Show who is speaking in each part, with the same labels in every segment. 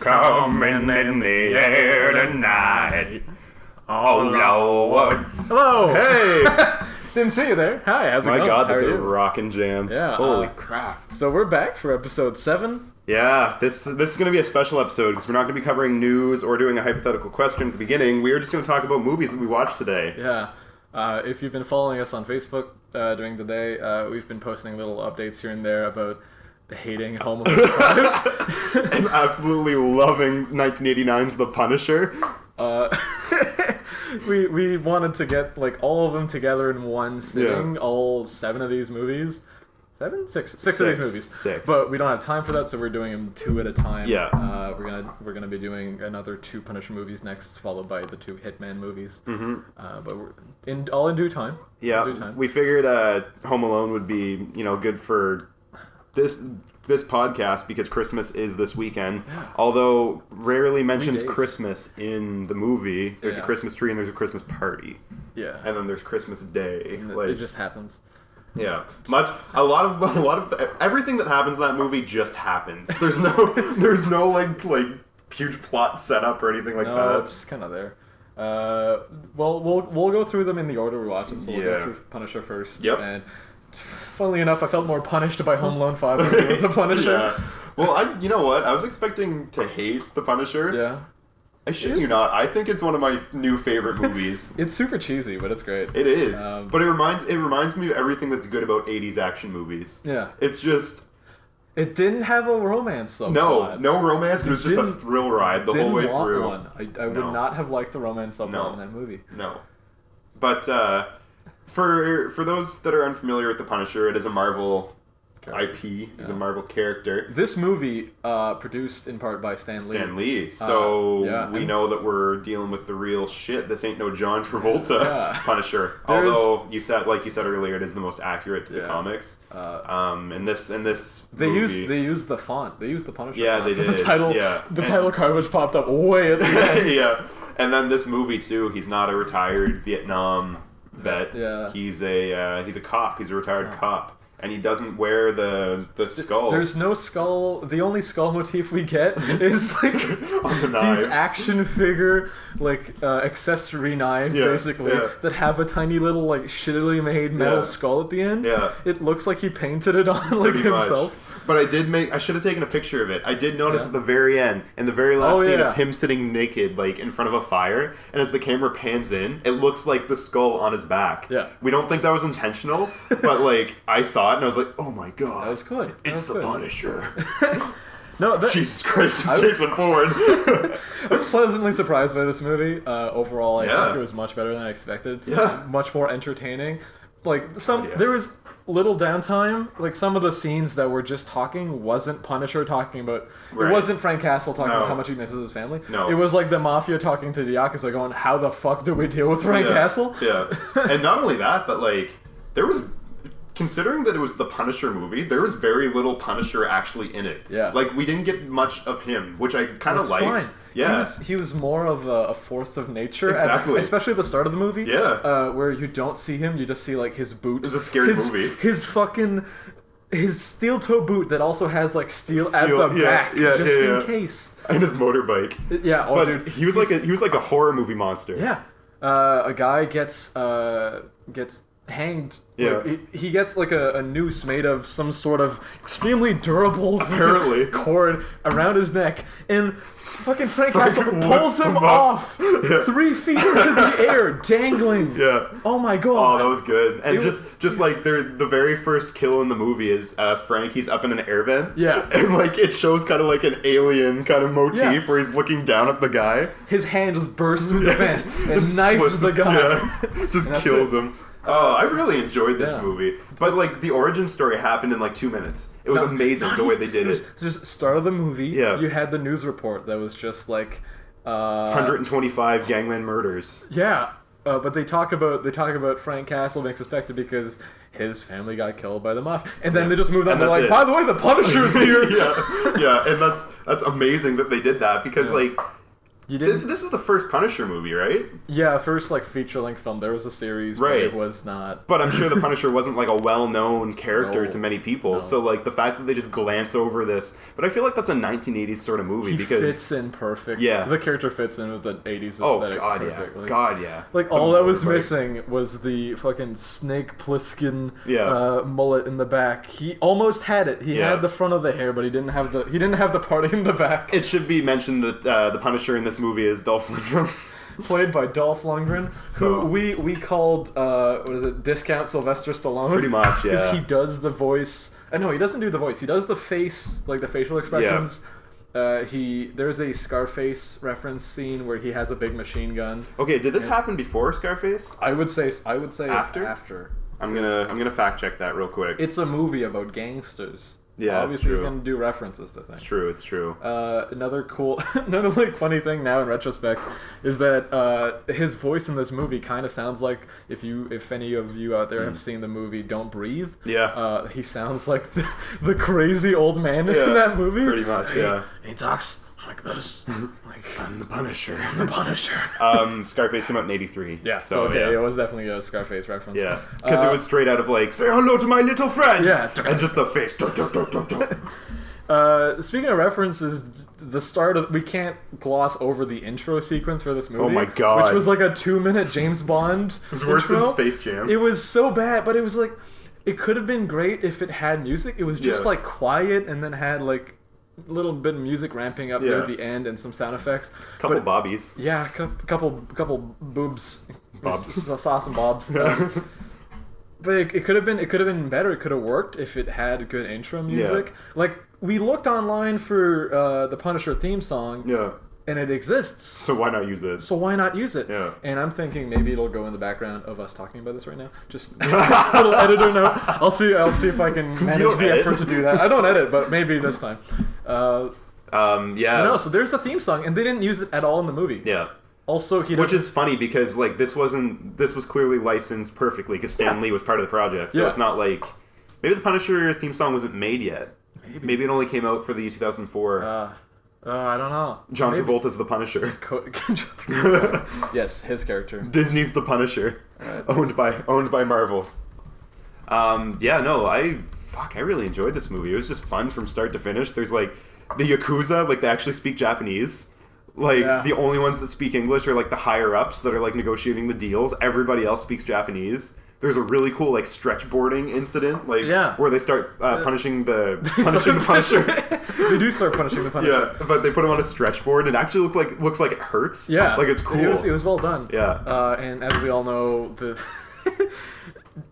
Speaker 1: coming in the air tonight. Oh, Lord.
Speaker 2: Hello.
Speaker 1: Hey.
Speaker 2: Didn't see you there. Hi, how's it going?
Speaker 1: My God, that's
Speaker 2: How
Speaker 1: a
Speaker 2: are you?
Speaker 1: rockin' jam.
Speaker 2: Yeah.
Speaker 1: Holy crap.
Speaker 2: So we're back for episode 7.
Speaker 1: Yeah, this is going to be a special episode because we're not going to be covering news or doing a hypothetical question at the beginning. We are just going to talk about movies that we watched today.
Speaker 2: Yeah. If you've been following us on Facebook during the day, we've been posting little updates here and there about hating Home Alone 5.
Speaker 1: And absolutely loving 1989's The Punisher.
Speaker 2: We wanted to get like all of them together in one sitting,
Speaker 1: Yeah.
Speaker 2: all 7 of these movies. 7? 6 of these movies.
Speaker 1: 6.
Speaker 2: But we don't have time for that, so we're doing them 2 at a time.
Speaker 1: Yeah.
Speaker 2: We're gonna be doing another 2 Punisher movies next, followed by the 2 Hitman movies. Mm-hmm. But we're all in due time.
Speaker 1: Yeah.
Speaker 2: In due time.
Speaker 1: We figured Home Alone would be, good for this podcast because Christmas is this weekend. Yeah. Although rarely mentions Christmas in the movie. There's a Christmas tree and there's a Christmas party.
Speaker 2: Yeah.
Speaker 1: And then there's Christmas Day.
Speaker 2: It just happens.
Speaker 1: Yeah, a lot of everything that happens in that movie just happens. There's no like huge plot setup or anything like that.
Speaker 2: No, it's just kind of there. Well, we'll go through them in the order we watch them. So we'll go through Punisher first.
Speaker 1: Yep.
Speaker 2: And funnily enough, I felt more punished by Home Alone 5 than with the Punisher.
Speaker 1: Yeah. Well, you know what? I was expecting to hate the Punisher.
Speaker 2: Yeah.
Speaker 1: I shit you not. I think it's one of my new favorite movies.
Speaker 2: It's super cheesy, but it's great.
Speaker 1: It is. But it reminds me of everything that's good about 80s action movies.
Speaker 2: Yeah.
Speaker 1: It's just...
Speaker 2: It didn't have a romance subplot.
Speaker 1: No romance. It was just a thrill ride the whole way through.
Speaker 2: One. I would not have liked a romance subplot in that movie.
Speaker 1: No. But for those that are unfamiliar with the Punisher, it is a Marvel IP. He's a Marvel character.
Speaker 2: This movie produced in part by Stan Lee.
Speaker 1: So we know that we're dealing with the real shit. This ain't no John Travolta Punisher. Although like you said earlier, it is the most accurate to the comics. In this
Speaker 2: they
Speaker 1: movie,
Speaker 2: used the font. They used the Punisher.
Speaker 1: Yeah,
Speaker 2: font
Speaker 1: they did.
Speaker 2: The title. Yeah. The title card which popped up way at the end.
Speaker 1: Yeah. And then this movie too. He's not a retired Vietnam vet.
Speaker 2: Yeah.
Speaker 1: He's a cop. He's a retired cop. And he doesn't wear the skull.
Speaker 2: There's no skull. The only skull motif we get is like
Speaker 1: on the knives.
Speaker 2: These action figure accessory knives basically that have a tiny little like shittily made metal skull at the end.
Speaker 1: Yeah.
Speaker 2: It looks like he painted it on like himself.
Speaker 1: Much. But I should have taken a picture of it. I did notice at the very end, in the very last scene, it's him sitting naked, like, in front of a fire, and as the camera pans in, it looks like the skull on his back.
Speaker 2: Yeah.
Speaker 1: We don't think that was intentional, but, like, I saw it, and I was like, oh my God.
Speaker 2: That was good.
Speaker 1: It's the Punisher. Jesus Christ, Jason Bourne.
Speaker 2: I was pleasantly surprised by this movie. Overall, I think it was much better than I expected.
Speaker 1: Yeah.
Speaker 2: Much more entertaining. Like, there was little downtime. Like, some of the scenes that were just talking wasn't Punisher talking about... It wasn't Frank Castle talking about how much he misses his family.
Speaker 1: No.
Speaker 2: It was like the Mafia talking to the Yakuza going, how the fuck do we deal with Frank Castle?
Speaker 1: Yeah. And not only that, but, like, there was... Considering that it was the Punisher movie, there was very little Punisher actually in it.
Speaker 2: Yeah.
Speaker 1: Like, we didn't get much of him, which I kind of liked.
Speaker 2: Fine.
Speaker 1: Yeah.
Speaker 2: He was more of a force of nature.
Speaker 1: Exactly.
Speaker 2: Especially at the start of the movie.
Speaker 1: Yeah.
Speaker 2: Where you don't see him, you just see, like, his boot.
Speaker 1: It was a scary movie.
Speaker 2: His steel-toe boot that also has, like, steel at the back.
Speaker 1: Yeah,
Speaker 2: just in case.
Speaker 1: And his motorbike.
Speaker 2: Yeah. Oh,
Speaker 1: but
Speaker 2: dude,
Speaker 1: he was like a horror movie monster.
Speaker 2: Yeah. A guy gets hanged.
Speaker 1: Yeah.
Speaker 2: Like, he gets like a noose made of some sort of extremely durable
Speaker 1: apparently
Speaker 2: cord around his neck, and fucking Frank Castle pulls him off 3 feet into the air, dangling.
Speaker 1: Yeah.
Speaker 2: Oh my God.
Speaker 1: Oh, that was good. And just like the very first kill in the movie is Frank. He's up in an air vent.
Speaker 2: Yeah.
Speaker 1: And like it shows kind of like an alien kind of motif where he's looking down at the guy.
Speaker 2: His hand just bursts through the vent and knifes the guy.
Speaker 1: Yeah. Just kills him. Oh, I really enjoyed this movie. But, like, the origin story happened in, like, 2 minutes. It was amazing the way they did it.
Speaker 2: Just start of the movie,
Speaker 1: you
Speaker 2: had the news report that was just, like...
Speaker 1: 125 gangland murders.
Speaker 2: Yeah. But they talk about Frank Castle being suspected because his family got killed by the mafia. And then they just moved on to, like, by the way, the Punisher's here!
Speaker 1: Yeah, and that's amazing that they did that because, like...
Speaker 2: You didn't...
Speaker 1: This is the first Punisher movie, right?
Speaker 2: Yeah, first like feature-length film. There was a series,
Speaker 1: right?
Speaker 2: But it was not.
Speaker 1: But I'm sure the Punisher wasn't like a well-known character to many people.
Speaker 2: No.
Speaker 1: So like the fact that they just glance over this, but I feel like that's a 1980s sort of movie because
Speaker 2: fits in perfect.
Speaker 1: Yeah,
Speaker 2: the character fits in with the 80s aesthetic.
Speaker 1: Oh God,
Speaker 2: perfectly.
Speaker 1: yeah, God, yeah.
Speaker 2: Like all that was missing was the fucking Snake Plissken mullet in the back. He almost had it. He had the front of the hair, but he didn't have the part in the back.
Speaker 1: It should be mentioned that the Punisher in this movie is Dolph Lundgren.
Speaker 2: Played by Dolph Lundgren, who we called Discount Sylvester Stallone.
Speaker 1: Pretty much, yeah.
Speaker 2: Because he does the voice. No, he doesn't do the voice. He does the face, like the facial expressions. Yeah. There's a Scarface reference scene where he has a big machine gun.
Speaker 1: Okay, did this happen before Scarface?
Speaker 2: I would say
Speaker 1: after.
Speaker 2: It's after.
Speaker 1: I'm gonna fact check that real quick.
Speaker 2: It's a movie about gangsters.
Speaker 1: Yeah,
Speaker 2: obviously he's gonna do references to things.
Speaker 1: It's true.
Speaker 2: Another funny thing now in retrospect is that his voice in this movie kind of sounds like if any of you out there have seen the movie Don't Breathe.
Speaker 1: Yeah.
Speaker 2: He sounds like the crazy old man in that movie.
Speaker 1: Pretty much, yeah.
Speaker 2: He talks like this. Like,
Speaker 1: I'm the Punisher. Scarface came out in '83.
Speaker 2: Yeah, so it was definitely a Scarface reference.
Speaker 1: Yeah, because it was straight out of like, say hello to my little friend.
Speaker 2: Yeah,
Speaker 1: and just the face.
Speaker 2: Speaking of references, the start of we can't gloss over the intro sequence for this movie.
Speaker 1: Oh my God,
Speaker 2: which was like a 2-minute James Bond.
Speaker 1: It was worse than Space Jam.
Speaker 2: It was so bad, but it was like it could have been great if it had music. It was just like quiet and then had like a little bit of music ramping up there at the end and some sound effects.
Speaker 1: Couple bobbies.
Speaker 2: Yeah, couple boobs.
Speaker 1: Bobs.
Speaker 2: Sauce and bobs. But it could have been better. It could have worked if it had good intro music.
Speaker 1: Yeah.
Speaker 2: Like we looked online for the Punisher theme song.
Speaker 1: Yeah.
Speaker 2: And it exists.
Speaker 1: So why not use it?
Speaker 2: Yeah. And I'm thinking maybe it'll go in the background of us talking about this right now. Just a little editor note. I'll see if I can manage the effort to do that. I don't edit, but maybe this time.
Speaker 1: Yeah.
Speaker 2: No, so there's the theme song, and they didn't use it at all in the movie.
Speaker 1: Yeah.
Speaker 2: Also,
Speaker 1: which is funny because like this was clearly licensed perfectly because Stan Lee was part of the project. So it's not like maybe the Punisher theme song wasn't made yet. Maybe it only came out for the 2004.
Speaker 2: I don't know.
Speaker 1: John Travolta's the Punisher.
Speaker 2: Yes, his character.
Speaker 1: Disney's the Punisher, owned by Marvel. I really enjoyed this movie. It was just fun from start to finish. There's like the Yakuza, like they actually speak Japanese. Like the only ones that speak English are like the higher ups that are like negotiating the deals. Everybody else speaks Japanese. There's a really cool like stretchboarding incident, like where they start punishing the Punisher.
Speaker 2: They do start punishing the Punisher.
Speaker 1: Yeah, but they put him on a stretchboard, and it actually looks like it hurts.
Speaker 2: Yeah,
Speaker 1: like it's cool.
Speaker 2: It was well done.
Speaker 1: Yeah,
Speaker 2: and as we all know,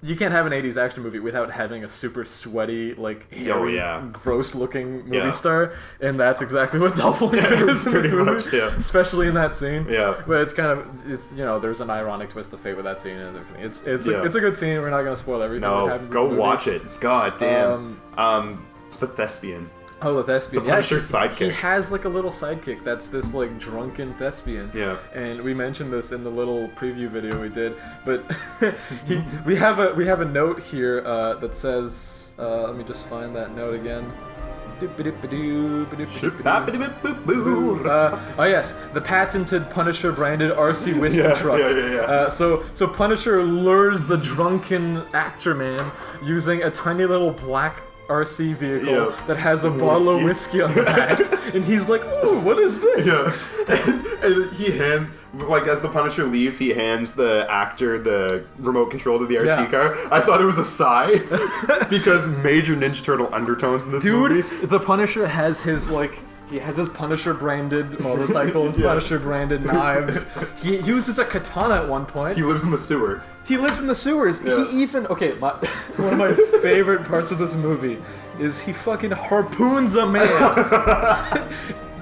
Speaker 2: you can't have an 80s action movie without having a super sweaty, like, hairy, gross-looking movie star, and that's exactly what Dolph Lundgren is in this movie, especially in that scene.
Speaker 1: Yeah.
Speaker 2: But it's kind of, there's an ironic twist of fate with that scene and everything. It's a good scene. We're not going to spoil everything that happens
Speaker 1: go
Speaker 2: in the movie.
Speaker 1: watch it. God damn. The Thespian.
Speaker 2: Oh, the Thespian.
Speaker 1: The Punisher's sidekick.
Speaker 2: He has like a little sidekick that's this like drunken thespian.
Speaker 1: Yeah.
Speaker 2: And we mentioned this in the little preview video we did, but we have a note here that says, let me just find that note again. Oh yes, the patented Punisher branded RC whiskey truck.
Speaker 1: Yeah.
Speaker 2: So Punisher lures the drunken actor man using a tiny little black RC vehicle that has a bottle of whiskey on the back, and he's like, "Ooh, what is this?"
Speaker 1: Yeah, and as the Punisher leaves, he hands the actor the remote control to the RC car. I thought it was a sigh because major Ninja Turtle undertones in this movie.
Speaker 2: The Punisher has his he has his Punisher branded motorcycle, his Punisher branded knives. He uses a katana at one point.
Speaker 1: He lives in the sewer.
Speaker 2: He lives in the sewers.
Speaker 1: Yeah.
Speaker 2: He even one of my favorite parts of this movie is he fucking harpoons a man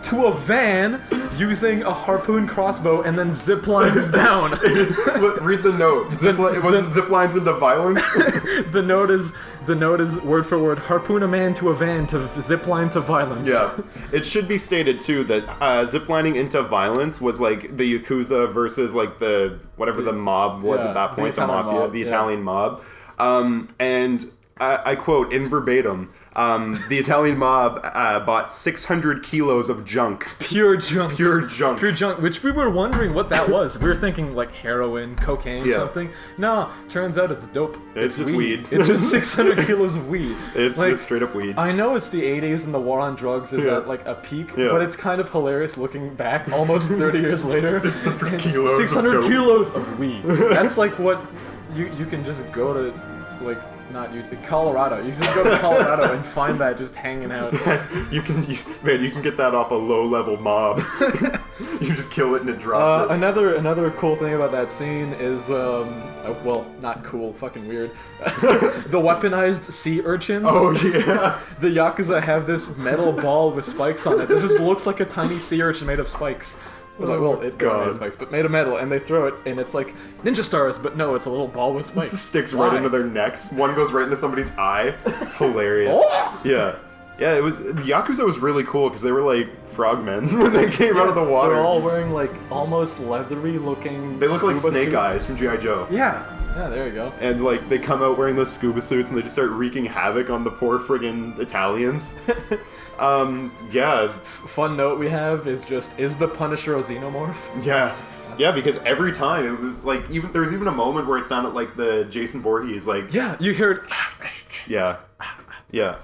Speaker 2: to a van using a harpoon crossbow and then zip lines down.
Speaker 1: Read the note. It wasn't zip lines into violence.
Speaker 2: The note is word for word: harpoon a man to a van to zip line to violence.
Speaker 1: Yeah, it should be stated too that ziplining into violence was like the Yakuza versus like the mob was at that point, the mafia, the Italian mob, and I quote in verbatim, the Italian mob bought 600 kilos of junk.
Speaker 2: Pure junk.
Speaker 1: Pure junk.
Speaker 2: Pure junk, which we were wondering what that was. We were thinking like heroin, cocaine, something. No, turns out it's dope.
Speaker 1: It's just weed.
Speaker 2: It's just 600 kilos of weed.
Speaker 1: It's straight up weed.
Speaker 2: I know it's the 80s and the war on drugs is at like a peak, but it's kind of hilarious looking back almost 30 years later.
Speaker 1: 600 kilos
Speaker 2: 600
Speaker 1: of dope.
Speaker 2: kilos of weed. That's like what you can just go to, like, Colorado. You can just go to Colorado and find that just hanging out.
Speaker 1: You can get that off a low-level mob. You just kill it and it drops it.
Speaker 2: Another cool thing about that scene is, well, not cool, fucking weird. The weaponized sea urchins.
Speaker 1: Oh, yeah.
Speaker 2: The Yakuza have this metal ball with spikes on it. It just looks like a tiny sea urchin made of spikes. It got made of spikes, but made of metal, and they throw it, and it's like ninja stars, but no, it's a little ball with spikes.
Speaker 1: It sticks right into their necks. One goes right into somebody's eye. It's hilarious. Yeah. Yeah, the Yakuza was really cool because they were like frogmen when they came out of the water.
Speaker 2: They're all wearing like almost leathery looking.
Speaker 1: They look like Snake
Speaker 2: suits.
Speaker 1: Eyes from G.I. Joe.
Speaker 2: Yeah, there you go.
Speaker 1: And like they come out wearing those scuba suits and they just start wreaking havoc on the poor friggin' Italians. Yeah.
Speaker 2: Fun note we have is the Punisher a xenomorph?
Speaker 1: Yeah. Yeah, because every time it was like there was even a moment where it sounded like the Jason Voorhees like.
Speaker 2: Yeah, you heard.
Speaker 1: Yeah. Yeah.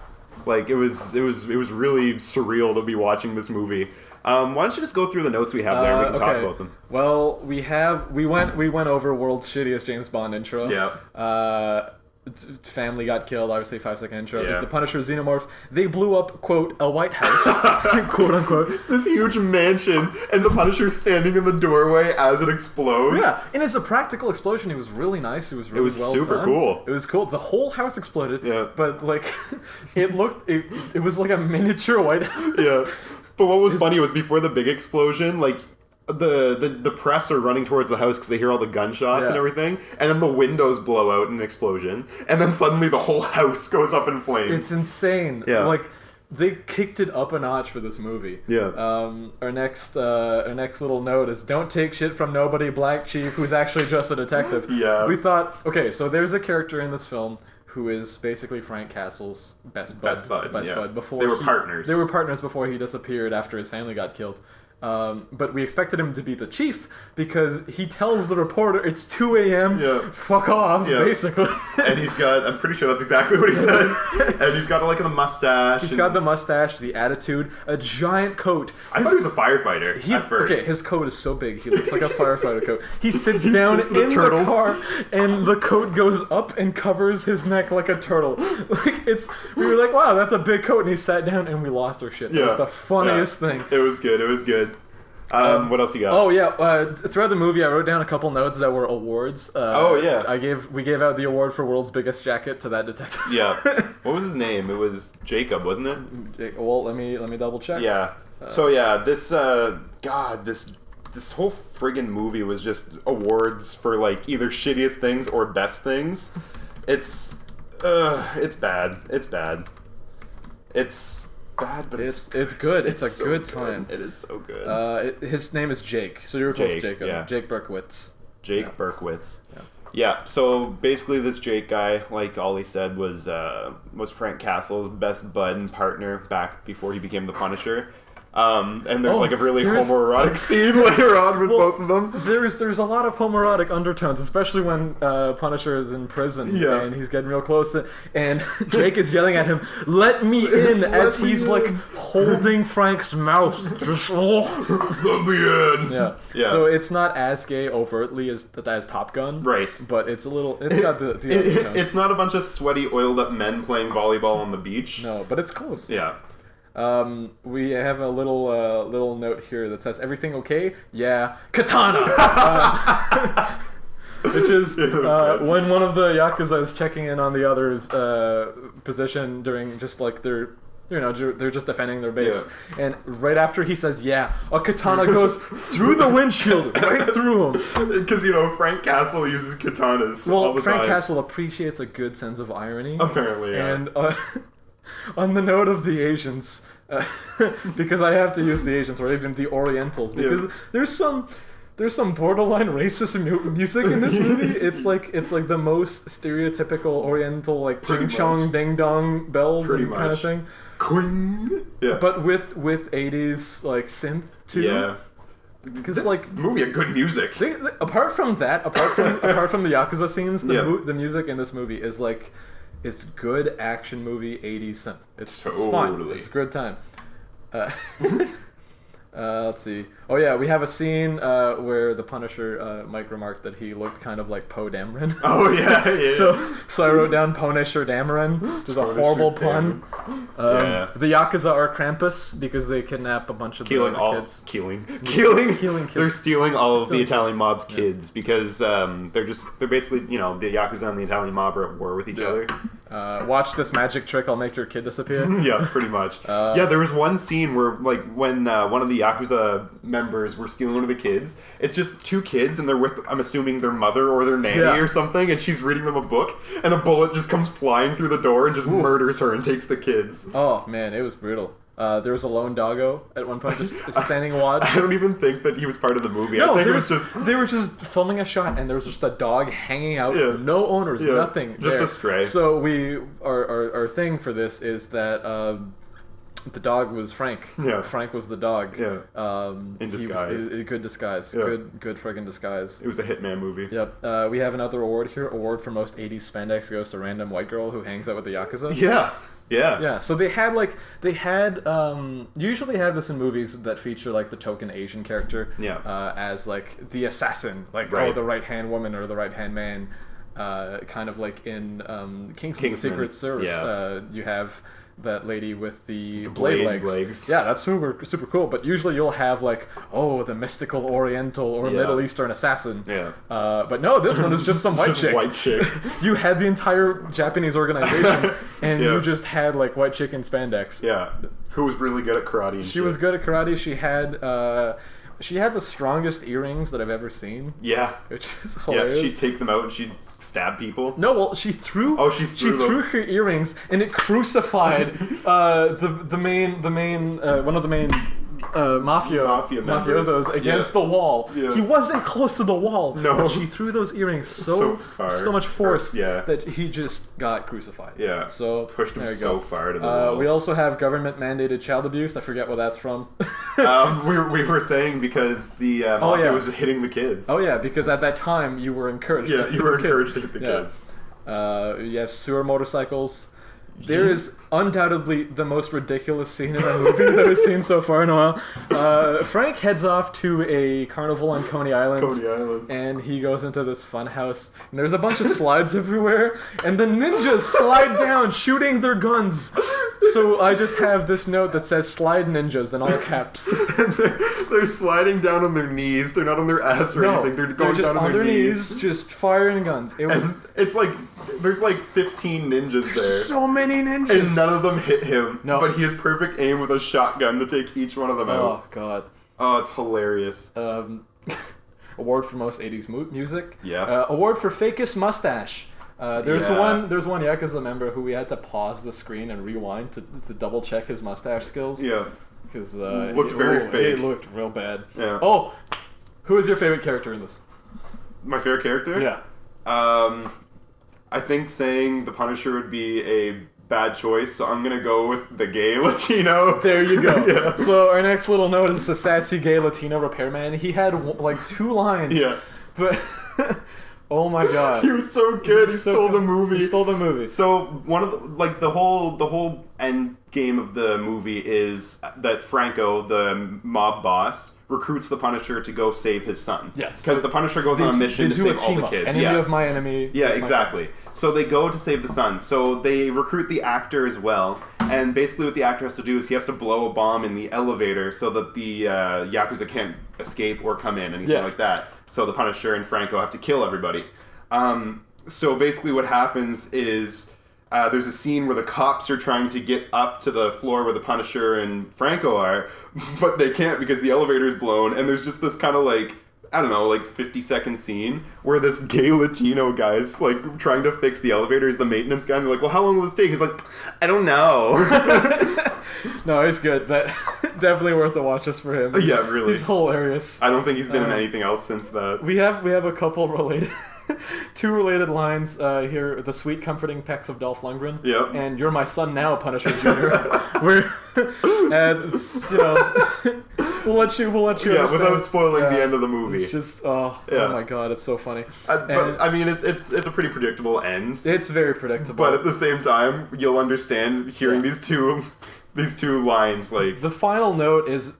Speaker 1: Like it was really surreal to be watching this movie. Why don't you just go through the notes we have there and we can talk about them?
Speaker 2: Well, we went over world's shittiest James Bond intro.
Speaker 1: Yeah.
Speaker 2: Family got killed, obviously 5-second intro. Yeah. Is the Punisher xenomorph. They blew up, quote, a White House, quote unquote.
Speaker 1: This huge mansion, and the Punisher standing in the doorway as it explodes.
Speaker 2: Yeah, and as a practical explosion, it was really nice. It was really well done.
Speaker 1: Super cool.
Speaker 2: It was cool. The whole house exploded.
Speaker 1: Yeah.
Speaker 2: But like, it was like a miniature White House.
Speaker 1: Yeah. But what was funny was before the big explosion, like. The press are running towards the house because they hear all the gunshots and everything, and then the windows blow out in an explosion, and then suddenly the whole house goes up in flames.
Speaker 2: It's insane.
Speaker 1: Yeah.
Speaker 2: Like they kicked it up a notch for this movie.
Speaker 1: Yeah.
Speaker 2: Our next little note is don't take shit from nobody, Black Chief, who's actually just a detective.
Speaker 1: Yeah.
Speaker 2: We thought, okay, so there's a character in this film who is basically Frank Castle's best bud. Before
Speaker 1: they were partners.
Speaker 2: They were partners before he disappeared after his family got killed. But we expected him to be the chief because he tells the reporter it's 2 a.m.
Speaker 1: Yeah.
Speaker 2: Fuck off, basically.
Speaker 1: And I'm pretty sure that's exactly what he says. And he's got like the mustache.
Speaker 2: He's got the mustache, the attitude, a giant coat.
Speaker 1: I thought he was a firefighter at first.
Speaker 2: Okay, his coat is so big, he looks like a firefighter coat. He sits down in the car, and the coat goes up and covers his neck like a turtle. We were like, wow, that's a big coat, and he sat down, and we lost our shit. That was the funniest thing.
Speaker 1: It was good. What else you got?
Speaker 2: Oh yeah, throughout the movie I wrote down a couple notes that were awards. We gave out the award for world's biggest jacket to that detective.
Speaker 1: Yeah. What was his name? It was Jacob, wasn't it?
Speaker 2: Well, let me double check.
Speaker 1: Yeah. This whole friggin' movie was just awards for like either shittiest things or best things. It's bad. It's bad, but it's good. It's a good time. It is so good.
Speaker 2: His name is Jake, so you're close to Jacob.
Speaker 1: Yeah.
Speaker 2: Jake Berkowitz.
Speaker 1: Berkowitz. Yeah. So basically, this Jake guy, like Ollie said, was Frank Castle's best bud and partner back before he became the Punisher. And there's like a really homoerotic scene later on with both of them.
Speaker 2: There's a lot of homoerotic undertones, especially when Punisher is in prison and he's getting real close to, and Jake is yelling at him, "Let me in!" as he's like holding Frank's mouth. Just
Speaker 1: let me in.
Speaker 2: Yeah. So it's not as gay overtly as Top Gun,
Speaker 1: right?
Speaker 2: But it's got the undertones.
Speaker 1: It's not a bunch of sweaty, oiled up men playing volleyball on the beach.
Speaker 2: No, but it's close.
Speaker 1: Yeah.
Speaker 2: We have a little note here that says, "Everything okay? Yeah, katana." Which is when one of the Yakuza is checking in on the other's position during just like they're just defending their base, and right after he says, "Yeah," a katana goes through the windshield, right through him.
Speaker 1: Because Frank Castle uses katanas all the time.
Speaker 2: Frank Castle appreciates a good sense of irony.
Speaker 1: Apparently, yeah.
Speaker 2: And on the note of the Asians, because I have to use the Asians or even the Orientals, because there's some There's some borderline racist music in this movie. It's like the most stereotypical Oriental, like ching chong ding dong bells and kind of thing.
Speaker 1: Quing. Yeah.
Speaker 2: But with 80s like synth too.
Speaker 1: Yeah.
Speaker 2: Because like
Speaker 1: movie had good music.
Speaker 2: Apart from the Yakuza scenes, the music in this movie is like it's good action movie 80s synth. It's fun. It's a good time. Let's see. Oh yeah, we have a scene where the Punisher, Mike remarked that he looked kind of like Poe Dameron.
Speaker 1: Oh yeah.
Speaker 2: So I wrote down Punisher Dameron, which is a horrible pun. The Yakuza are Krampus because they kidnap a bunch of the kids.
Speaker 1: Killing
Speaker 2: kids.
Speaker 1: They're stealing all of the Italian mob's kids because they're basically, the Yakuza and the Italian mob are at war with each other.
Speaker 2: Watch this magic trick, I'll make your kid disappear.
Speaker 1: Yeah, pretty much. There was one scene where, like, when one of the Yakuza members were stealing one of the kids, it's just two kids, and they're with, I'm assuming, their mother or their nanny or something, and she's reading them a book, and a bullet just comes flying through the door and just murders her and takes the kids.
Speaker 2: Oh, man, it was brutal. There was a lone doggo at one point just standing watch.
Speaker 1: I don't even think that he was part of the movie.
Speaker 2: No,
Speaker 1: I think it was just...
Speaker 2: They were just filming a shot, and there was just a dog hanging out. Yeah. No owners, nothing.
Speaker 1: Just a stray.
Speaker 2: So our thing for this is that the dog was Frank. Yeah. Frank was the dog.
Speaker 1: Yeah. In disguise.
Speaker 2: He was a good disguise. Yeah. Good friggin' disguise.
Speaker 1: It was a Hitman movie.
Speaker 2: Yep. We have another award here. Award for most 80s spandex goes to random white girl who hangs out with the Yakuza. Yeah. So they usually have this in movies that feature like the token Asian character. As like the assassin, like the right hand woman or the right hand man, kind of like in Kingsman: The Secret Service. You have that lady with the blade legs. Yeah, that's super cool. But usually you'll have like, the mystical Oriental or Middle Eastern assassin. Yeah. But no, this one is just some white chick. You had the entire Japanese organization, and you just had like white chick in spandex.
Speaker 1: Yeah. Who was really good at karate.
Speaker 2: She was good at karate. She had the strongest earrings that I've ever seen. Yeah. Which is hilarious.
Speaker 1: Yeah, she'd take them out and she'd stab people.
Speaker 2: No, well, she threw her earrings and it crucified the main one of the main mafiosos against the wall. Yeah. He wasn't close to the wall. No. But she threw those earrings so much force that he just got crucified.
Speaker 1: Yeah.
Speaker 2: So
Speaker 1: pushed him so far to the wall.
Speaker 2: We also have government mandated child abuse. I forget where that's from.
Speaker 1: We were saying because the mafia was hitting the kids.
Speaker 2: Oh yeah, because at that time you were encouraged.
Speaker 1: Yeah, you were encouraged to hit the kids.
Speaker 2: You have sewer motorcycles. There is undoubtedly the most ridiculous scene in the movie that I've seen so far in a while. Frank heads off to a carnival on Coney Island. And he goes into this fun house. And there's a bunch of slides everywhere. And the ninjas slide down shooting their guns. So I just have this note that says slide ninjas in all caps.
Speaker 1: They're sliding down on their knees. They're not on their ass or anything. They're going
Speaker 2: just
Speaker 1: down on their knees.
Speaker 2: Just firing guns.
Speaker 1: It's like there's like 15 ninjas there.
Speaker 2: So many ninjas.
Speaker 1: And none of them hit him. No. But he has perfect aim with a shotgun to take each one of them out.
Speaker 2: Oh, God.
Speaker 1: Oh, it's hilarious.
Speaker 2: Award for most 80s music.
Speaker 1: Yeah.
Speaker 2: Award for fakest mustache. There's one Yakuza member who we had to pause the screen and rewind to double check his mustache skills.
Speaker 1: Yeah.
Speaker 2: Because
Speaker 1: looked very fake.
Speaker 2: It looked real bad.
Speaker 1: Yeah.
Speaker 2: Oh, who is your favorite character in this?
Speaker 1: My favorite character?
Speaker 2: Yeah.
Speaker 1: I think saying the Punisher would be a bad choice, so I'm gonna go with the gay Latino.
Speaker 2: There you go. Yeah. So our next little note is the sassy gay Latino repairman. He had like 2 lines. Yeah. But oh my God.
Speaker 1: He was so good. He stole the movie.
Speaker 2: He stole the movie.
Speaker 1: So one of the whole end game of the movie is that Franco, the mob boss, recruits the Punisher to go save his son.
Speaker 2: Yes.
Speaker 1: Because the Punisher goes on a mission to save all the kids.
Speaker 2: Enemy of my enemy.
Speaker 1: Yeah, exactly. So they go to save the son. So they recruit the actor as well. And basically what the actor has to do is he has to blow a bomb in the elevator so that the Yakuza can't escape or come in, anything like that. So the Punisher and Franco have to kill everybody. So basically what happens is there's a scene where the cops are trying to get up to the floor where the Punisher and Franco are, but they can't because the elevator's blown, and there's just this kind of like, I don't know, like 50-second scene where this gay Latino guy's like trying to fix the elevator. He's the maintenance guy, and they're like, well, how long will this take? He's like, I don't know.
Speaker 2: No, he's good. That definitely worth a watch just for him.
Speaker 1: Yeah, really.
Speaker 2: He's hilarious.
Speaker 1: I don't think he's been in anything else since that.
Speaker 2: We have a couple related, two related lines here. The sweet, comforting Pecs of Dolph Lundgren.
Speaker 1: Yep.
Speaker 2: And "You're my son now, Punisher Jr." And it's, we'll let you. Yeah, understand.
Speaker 1: Without spoiling the end of the movie.
Speaker 2: It's just oh my god, it's so funny.
Speaker 1: But I mean, it's a pretty predictable end.
Speaker 2: It's very predictable.
Speaker 1: But at the same time, you'll understand hearing these two lines. Like,
Speaker 2: the final note is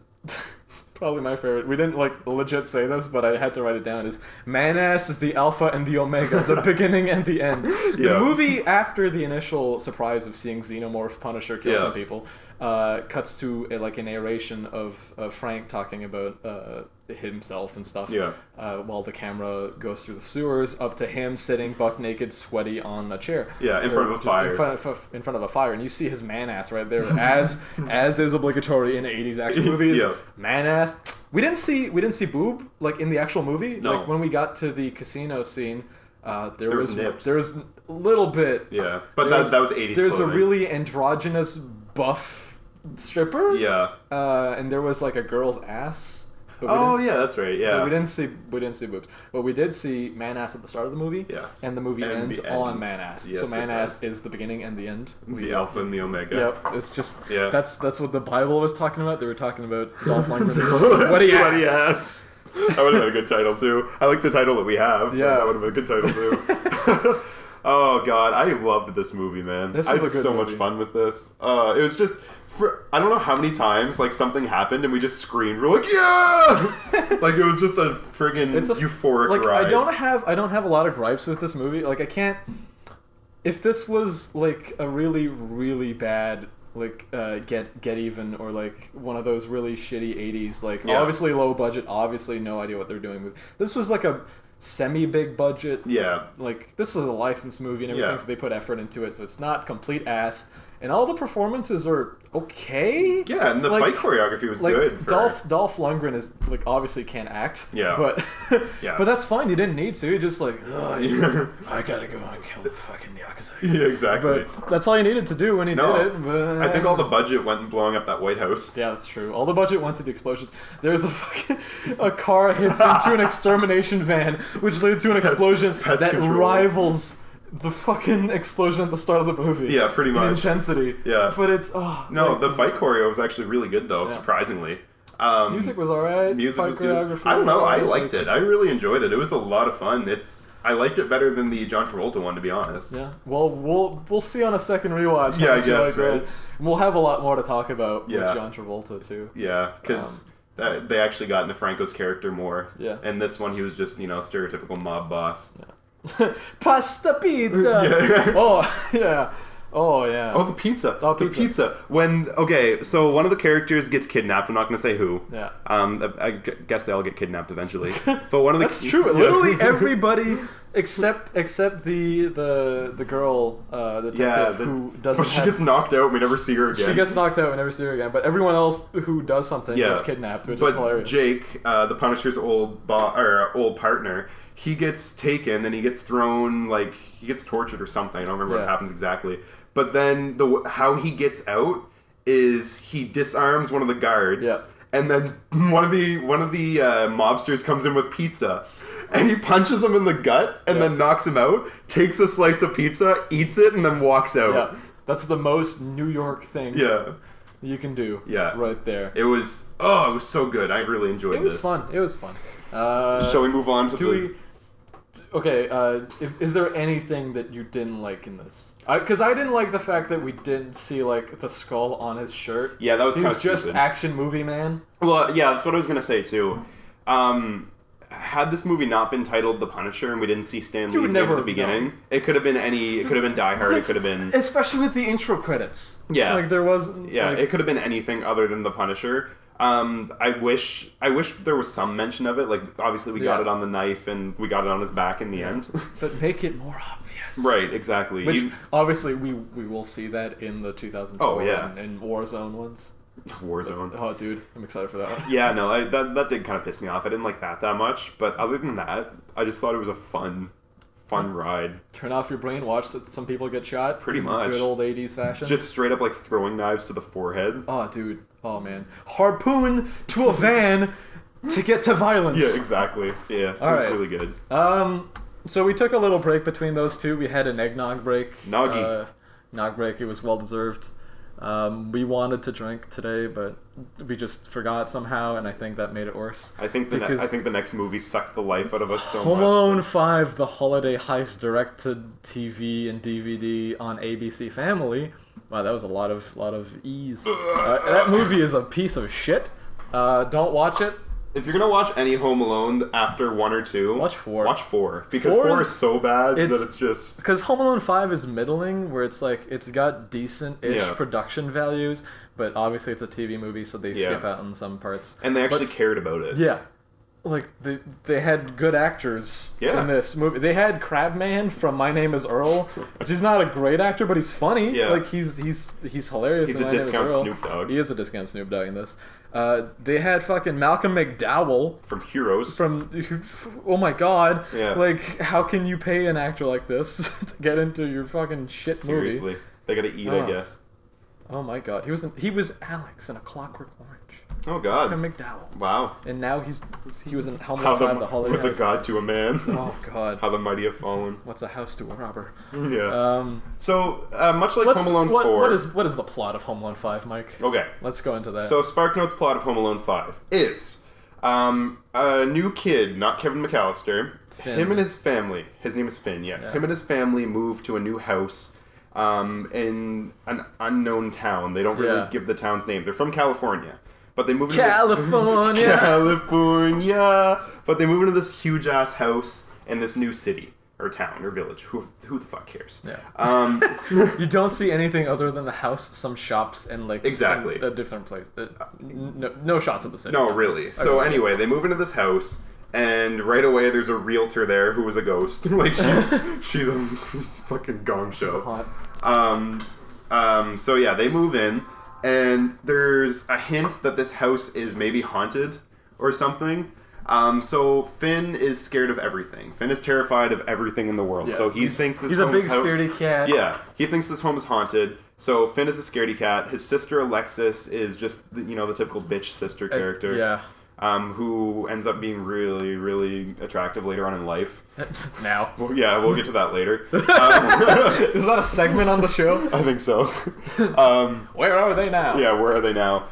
Speaker 2: probably my favorite. We didn't legit say this, but I had to write it down. Is "Man-ass is the alpha and the omega, the beginning and the end." The movie, after the initial surprise of seeing Xenomorph Punisher kill some people, cuts to a narration of Frank talking about himself and stuff. Yeah. While the camera goes through the sewers up to him sitting buck naked, sweaty on a chair.
Speaker 1: Yeah, in front of a fire.
Speaker 2: In front of a fire, and you see his man ass right there, as is obligatory in 80s action movies. Yeah. Man ass. We didn't see boob in the actual movie.
Speaker 1: No.
Speaker 2: When we got to the casino scene. There was
Speaker 1: nips.
Speaker 2: There was a little bit.
Speaker 1: Yeah, but that was 80s.
Speaker 2: There's
Speaker 1: clothing.
Speaker 2: a really androgynous buff stripper.
Speaker 1: Yeah.
Speaker 2: And there was a girl's ass.
Speaker 1: Yeah, that's right. Yeah.
Speaker 2: But we didn't see boobs. But we did see man ass at the start of the movie.
Speaker 1: Yes.
Speaker 2: And the movie ends on man ass.
Speaker 1: Yes,
Speaker 2: so man ass is the beginning and the end.
Speaker 1: The alpha and the omega.
Speaker 2: Yep. It's just that's what the Bible was talking about. They were talking about Dolph Lundgren's sweaty ass.
Speaker 1: That would have been a good title too. I like the title that we have. Yeah. That would have been a good title too. Oh god, I loved this movie, man. I had so much fun with this. It was just I don't know how many times something happened and we just screamed. We're like, yeah! It was just a friggin' euphoric ride.
Speaker 2: I don't have a lot of gripes with this movie. I can't. If this was a really really bad Get Even or one of those really shitty 80s obviously low budget, obviously no idea what they're doing. This was a semi-big budget.
Speaker 1: Yeah.
Speaker 2: This is a licensed movie and everything, so they put effort into it, so it's not complete ass. And all the performances are okay.
Speaker 1: Yeah, and the fight choreography was good.
Speaker 2: Dolph Lundgren is obviously can't act. Yeah. But but that's fine. You didn't need to. You're just I gotta go and kill the fucking Yakuza.
Speaker 1: Yeah, exactly.
Speaker 2: But that's all you needed to do when he did it. But
Speaker 1: I think all the budget went in blowing up that White House.
Speaker 2: Yeah, that's true. All the budget went to the explosions. There's a car hits into an extermination van, which leads to an explosion that rivals the fucking explosion at the start of the movie.
Speaker 1: Yeah, pretty much.
Speaker 2: In intensity.
Speaker 1: Yeah.
Speaker 2: But it's...
Speaker 1: the fight choreo was actually really good, though, surprisingly.
Speaker 2: Music was alright.
Speaker 1: Music was good. I don't know, I liked it. I really enjoyed it. It was a lot of fun. I liked it better than the John Travolta one, to be honest.
Speaker 2: Yeah. Well, we'll see on a second rewatch.
Speaker 1: Yeah, I guess, right.
Speaker 2: We'll have a lot more to talk about with John Travolta, too.
Speaker 1: Yeah, because... they actually got into Franco's character more. Yeah. And this one, he was just, stereotypical mob boss. Yeah.
Speaker 2: Pasta pizza. Oh yeah. Oh yeah.
Speaker 1: Oh, the pizza. The pizza. So one of the characters gets kidnapped. I'm not going to say who. Yeah. I guess they all get kidnapped eventually. But one of the
Speaker 2: That's true. Literally everybody except the girl, the detective who doesn't.
Speaker 1: She gets knocked out. We never see her again.
Speaker 2: She gets knocked out. We never see her again. But everyone else who does something gets kidnapped, which is hilarious.
Speaker 1: Jake, the Punisher's old partner, he gets taken and he gets thrown, he gets tortured or something. I don't remember what happens exactly. But then how he gets out is he disarms one of the guards, and then one of the mobsters comes in with pizza, and he punches him in the gut and then knocks him out, takes a slice of pizza, eats it, and then walks out.
Speaker 2: Yeah, that's the most New York thing you can do right there.
Speaker 1: It was so good. I really enjoyed this.
Speaker 2: It was fun.
Speaker 1: Shall we move on to
Speaker 2: Okay, is there anything that you didn't like in this? Because I didn't like the fact that we didn't see the skull on his shirt.
Speaker 1: Yeah, that was kind of stupid.
Speaker 2: He's just action movie man.
Speaker 1: Well, yeah, that's what I was gonna say too. Had this movie not been titled The Punisher and we didn't see Stan Lee's name at the beginning, it could have been it could have been Die Hard. It could have been,
Speaker 2: especially with the intro credits.
Speaker 1: Yeah,
Speaker 2: there was.
Speaker 1: Yeah, it could have been anything other than The Punisher. I wish there was some mention of it. Obviously we got it on the knife and we got it on his back in the end.
Speaker 2: But make it more obvious.
Speaker 1: Right, exactly.
Speaker 2: Which obviously we will see that in the 2004 and Warzone ones.
Speaker 1: Warzone.
Speaker 2: Oh, dude, I'm excited for that one.
Speaker 1: Yeah, no, that did kind of piss me off. I didn't like that much, but other than that, I just thought it was a fun fun ride.
Speaker 2: Turn off your brain, watch some people get shot.
Speaker 1: Pretty much.
Speaker 2: Good old 80s fashion.
Speaker 1: Just straight up like throwing knives to the forehead.
Speaker 2: Oh, dude. Oh, man. Harpoon to a van to get to violence.
Speaker 1: Yeah, exactly. Yeah, it was really good.
Speaker 2: So we took a little break between those two. We had an eggnog break.
Speaker 1: Noggy.
Speaker 2: Nog break. It was well deserved. We wanted to drink today, but we just forgot somehow, and I think that made it worse.
Speaker 1: I think the next movie sucked the life out of us so much.
Speaker 2: Home Alone 5, The Holiday Heist, direct-to-TV and DVD on ABC Family. Wow, that was a lot of ease. That movie is a piece of shit. Don't watch it.
Speaker 1: If you're gonna watch any Home Alone after 1 or 2,
Speaker 2: watch 4.
Speaker 1: Watch 4 because 4 is so bad that it's just
Speaker 2: because Home Alone 5 is middling, where it's like it's got decent-ish production values, but obviously it's a TV movie, so they skip out on some parts.
Speaker 1: And they actually cared about it.
Speaker 2: Yeah, like they had good actors in this movie. They had Crabman from My Name Is Earl, which is not a great actor, but he's funny. Yeah. Like he's hilarious.
Speaker 1: He's a discount Snoop Dogg.
Speaker 2: He is a discount Snoop Dogg in this. They had fucking Malcolm McDowell
Speaker 1: from Heroes.
Speaker 2: Oh my god. Yeah. Like, how can you pay an actor like this to get into your fucking shit movie?
Speaker 1: Seriously. They gotta eat, I guess.
Speaker 2: Oh my god. He was Alex in A Clockwork Orange.
Speaker 1: Oh god.
Speaker 2: Malcolm McDowell.
Speaker 1: Wow.
Speaker 2: And now he was in Home Alone 5, The Holiday
Speaker 1: What's
Speaker 2: House.
Speaker 1: a god to a man?
Speaker 2: Oh god.
Speaker 1: How the mighty have fallen.
Speaker 2: What's a house to a robber?
Speaker 1: Yeah. So much like Home Alone 4.
Speaker 2: What is the plot of Home Alone 5, Mike?
Speaker 1: Okay.
Speaker 2: Let's go into that.
Speaker 1: So SparkNote's plot of Home Alone 5 is a new kid, not Kevin McAllister.
Speaker 2: Finn.
Speaker 1: Him and his family. His name is Finn. Yes. Yeah. Him and his family move to a new house in an unknown town. They don't really give the town's name. They're from California. But they move into California. But they move into this huge ass house in this new city or town or village. Who the fuck cares?
Speaker 2: Yeah. You don't see anything other than the house, some shops, and like
Speaker 1: exactly
Speaker 2: a different place. No shots of the city.
Speaker 1: No, really. So anyway, they move into this house. And right away, there's a realtor there who was a ghost. Like she's a fucking gong show.
Speaker 2: Hot.
Speaker 1: So yeah, they move in, and there's a hint that this house is maybe haunted or something. So Finn is scared of everything. Finn is terrified of everything in the world. Yeah. So he thinks this home is
Speaker 2: he's a big scaredy cat.
Speaker 1: Yeah, he thinks this home is haunted. So Finn is a scaredy cat. His sister Alexis is just the typical bitch sister character.
Speaker 2: Yeah.
Speaker 1: Who ends up being really, really attractive later on in life.
Speaker 2: Now.
Speaker 1: Well, yeah, we'll get to that later.
Speaker 2: Is that a segment on the show?
Speaker 1: I think so.
Speaker 2: Where are they now?
Speaker 1: Yeah, where are they now?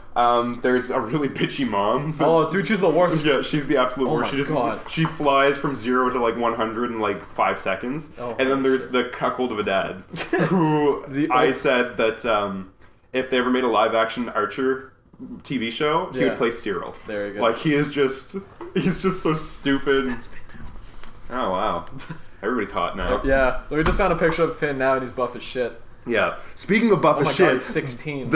Speaker 1: There's a really bitchy mom.
Speaker 2: Oh, dude, she's the worst.
Speaker 1: Yeah, she's the absolute worst.
Speaker 2: God.
Speaker 1: She flies from 0 to like 100 in like 5 seconds. Oh, and then there's the cuckold of a dad, who I said that if they ever made a live action Archer TV show, he would play Cyril.
Speaker 2: There you go.
Speaker 1: Like he's just so stupid. Oh wow, everybody's hot now.
Speaker 2: Yeah, so we just found a picture of Finn now, and he's buff as shit.
Speaker 1: Yeah. Speaking of buff as shit,
Speaker 2: God, he's 16.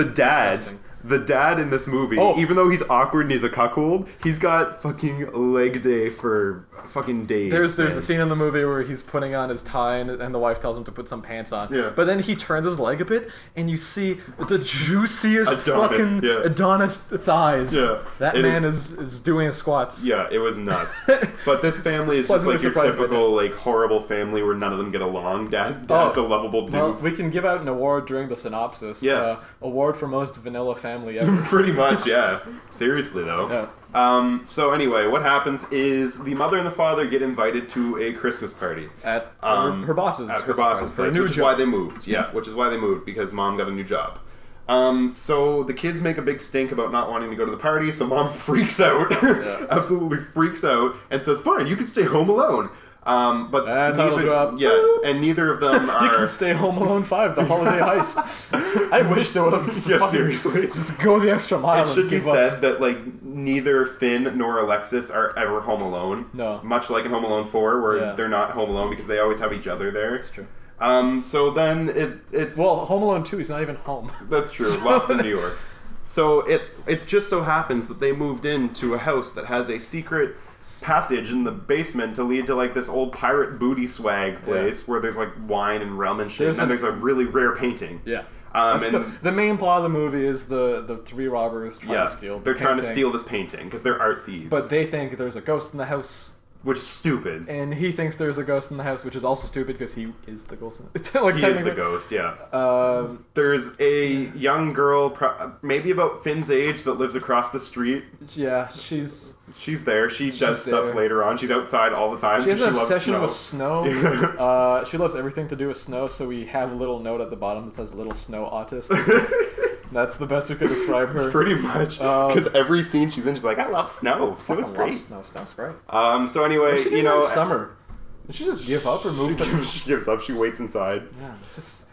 Speaker 1: The dad in this movie, even though he's awkward and he's a cuckold, he's got fucking leg day for fucking days.
Speaker 2: There's a scene in the movie where he's putting on his tie and the wife tells him to put some pants on.
Speaker 1: Yeah.
Speaker 2: But then he turns his leg a bit and you see the juiciest
Speaker 1: Adonis,
Speaker 2: Adonis thighs.
Speaker 1: Yeah.
Speaker 2: That man is doing squats.
Speaker 1: Yeah, it was nuts. But this family is just like your typical like horrible family where none of them get along. Dad's a lovable dude.
Speaker 2: Well, we can give out an award during the synopsis.
Speaker 1: Yeah.
Speaker 2: Award for most vanilla family ever.
Speaker 1: Pretty much, yeah. Seriously though.
Speaker 2: Yeah.
Speaker 1: So anyway, what happens is the mother and the father get invited to a Christmas party
Speaker 2: at her boss's
Speaker 1: place, which is why they moved. Yeah, which is why they moved, because mom got a new job. So the kids make a big stink about not wanting to go to the party, so mom freaks out, absolutely freaks out, and says, "Fine, you can stay home alone." But
Speaker 2: title drop.
Speaker 1: Yeah, and neither of them are.
Speaker 2: You can stay Home Alone 5, The Holiday Heist. I wish they would have
Speaker 1: seriously
Speaker 2: just go the extra mile.
Speaker 1: It should be said that like neither Finn nor Alexis are ever home alone.
Speaker 2: No.
Speaker 1: Much like in Home Alone 4, where they're not home alone because they always have each other there.
Speaker 2: That's true.
Speaker 1: So then it's
Speaker 2: Home Alone 2, he's not even home.
Speaker 1: That's true. Lost in New York. So it just so happens that they moved into a house that has a secret passage in the basement to lead to like this old pirate booty swag place where there's like wine and rum and shit. And there's a really rare painting.
Speaker 2: Yeah. The main plot of the movie is the three robbers trying to steal.
Speaker 1: They're trying to steal this painting because they're art thieves.
Speaker 2: But they think there's a ghost in the house.
Speaker 1: which is stupid.
Speaker 2: And he thinks there's a ghost in the house, which is also stupid because he is the ghost. Like,
Speaker 1: he is the ghost, yeah. There's a young girl, maybe about Finn's age, that lives across the street.
Speaker 2: Yeah, she's
Speaker 1: there. She does stuff later on. She's outside all the time.
Speaker 2: She has an obsession with snow. She loves everything to do with snow, so we have a little note at the bottom that says "Little Snow Autist." That's the best we could describe her.
Speaker 1: Pretty much. Because every scene she's in, she's like, I love snow. Snow is great.
Speaker 2: Snow's great.
Speaker 1: So anyway,
Speaker 2: you know... summer. Did she just give up or move to...
Speaker 1: She gives up. She waits inside.
Speaker 2: Yeah, just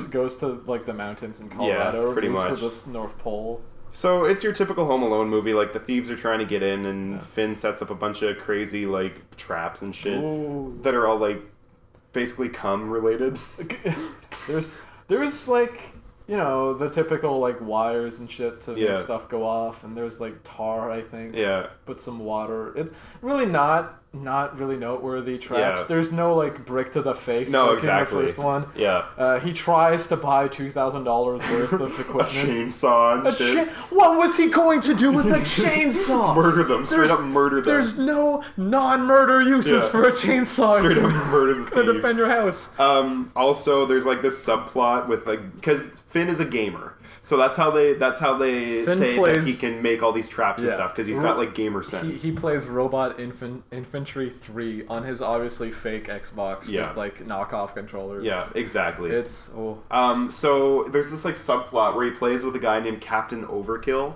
Speaker 2: goes to, like, the mountains in Colorado.
Speaker 1: Yeah, pretty much.
Speaker 2: Moves to the North Pole.
Speaker 1: So it's your typical Home Alone movie. Like, the thieves are trying to get in, and Finn sets up a bunch of crazy, like, traps and shit that are all, like, basically cum-related.
Speaker 2: There's, like... You know, the typical, like, wires and shit to make stuff go off. And there's, like, tar, I think.
Speaker 1: Yeah.
Speaker 2: But some water. It's really not really noteworthy traps.
Speaker 1: Yeah.
Speaker 2: There's no, like, brick to the face.
Speaker 1: No,
Speaker 2: like
Speaker 1: exactly.
Speaker 2: in the first one.
Speaker 1: Yeah.
Speaker 2: He tries to buy $2,000 worth of equipment.
Speaker 1: A chainsaw and shit.
Speaker 2: What was he going to do with a chainsaw?
Speaker 1: Murder them. Straight up murder them.
Speaker 2: There's no non-murder uses for a chainsaw.
Speaker 1: Straight up murder the thieves.
Speaker 2: To defend your house.
Speaker 1: Also, there's, like, this subplot with, like... Because Finn is a gamer. So that's how they say that he can make all these traps and stuff, because he's got, like, gamer sense.
Speaker 2: He plays Robot Infantry 3 on his obviously fake Xbox with, like, knockoff controllers.
Speaker 1: Yeah, exactly.
Speaker 2: It's...
Speaker 1: So there's this, like, subplot where he plays with a guy named Captain Overkill,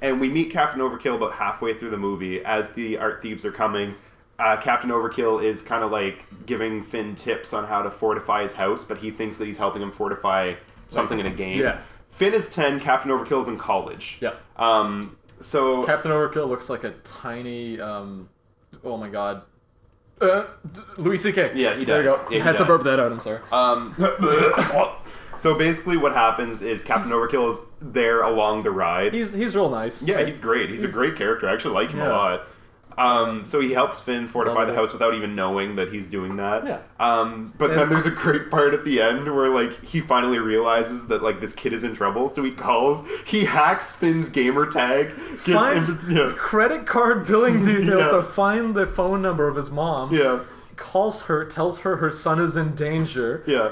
Speaker 1: and we meet Captain Overkill about halfway through the movie as the art thieves are coming. Captain Overkill is kind of, like, giving Finn tips on how to fortify his house, but he thinks that he's helping him fortify something in a game.
Speaker 2: Yeah.
Speaker 1: Finn is 10, Captain Overkill is in college.
Speaker 2: Yeah.
Speaker 1: So...
Speaker 2: Captain Overkill looks like a tiny, oh my god. Louis C.K.
Speaker 1: Yeah, he does.
Speaker 2: There you go.
Speaker 1: Yeah,
Speaker 2: I had to burp that out, I'm sorry.
Speaker 1: So basically what happens is Captain Overkill is there along the ride.
Speaker 2: He's real nice.
Speaker 1: Yeah, he's great. He's a great character. I actually like him a lot. So he helps Finn fortify the house without even knowing that he's doing that.
Speaker 2: Yeah.
Speaker 1: But then there's a great part at the end where, like, he finally realizes that, like, this kid is in trouble, so he hacks Finn's gamer tag,
Speaker 2: finds credit card billing detail to find the phone number of his mom.
Speaker 1: Yeah.
Speaker 2: Calls her, tells her son is in danger.
Speaker 1: Yeah.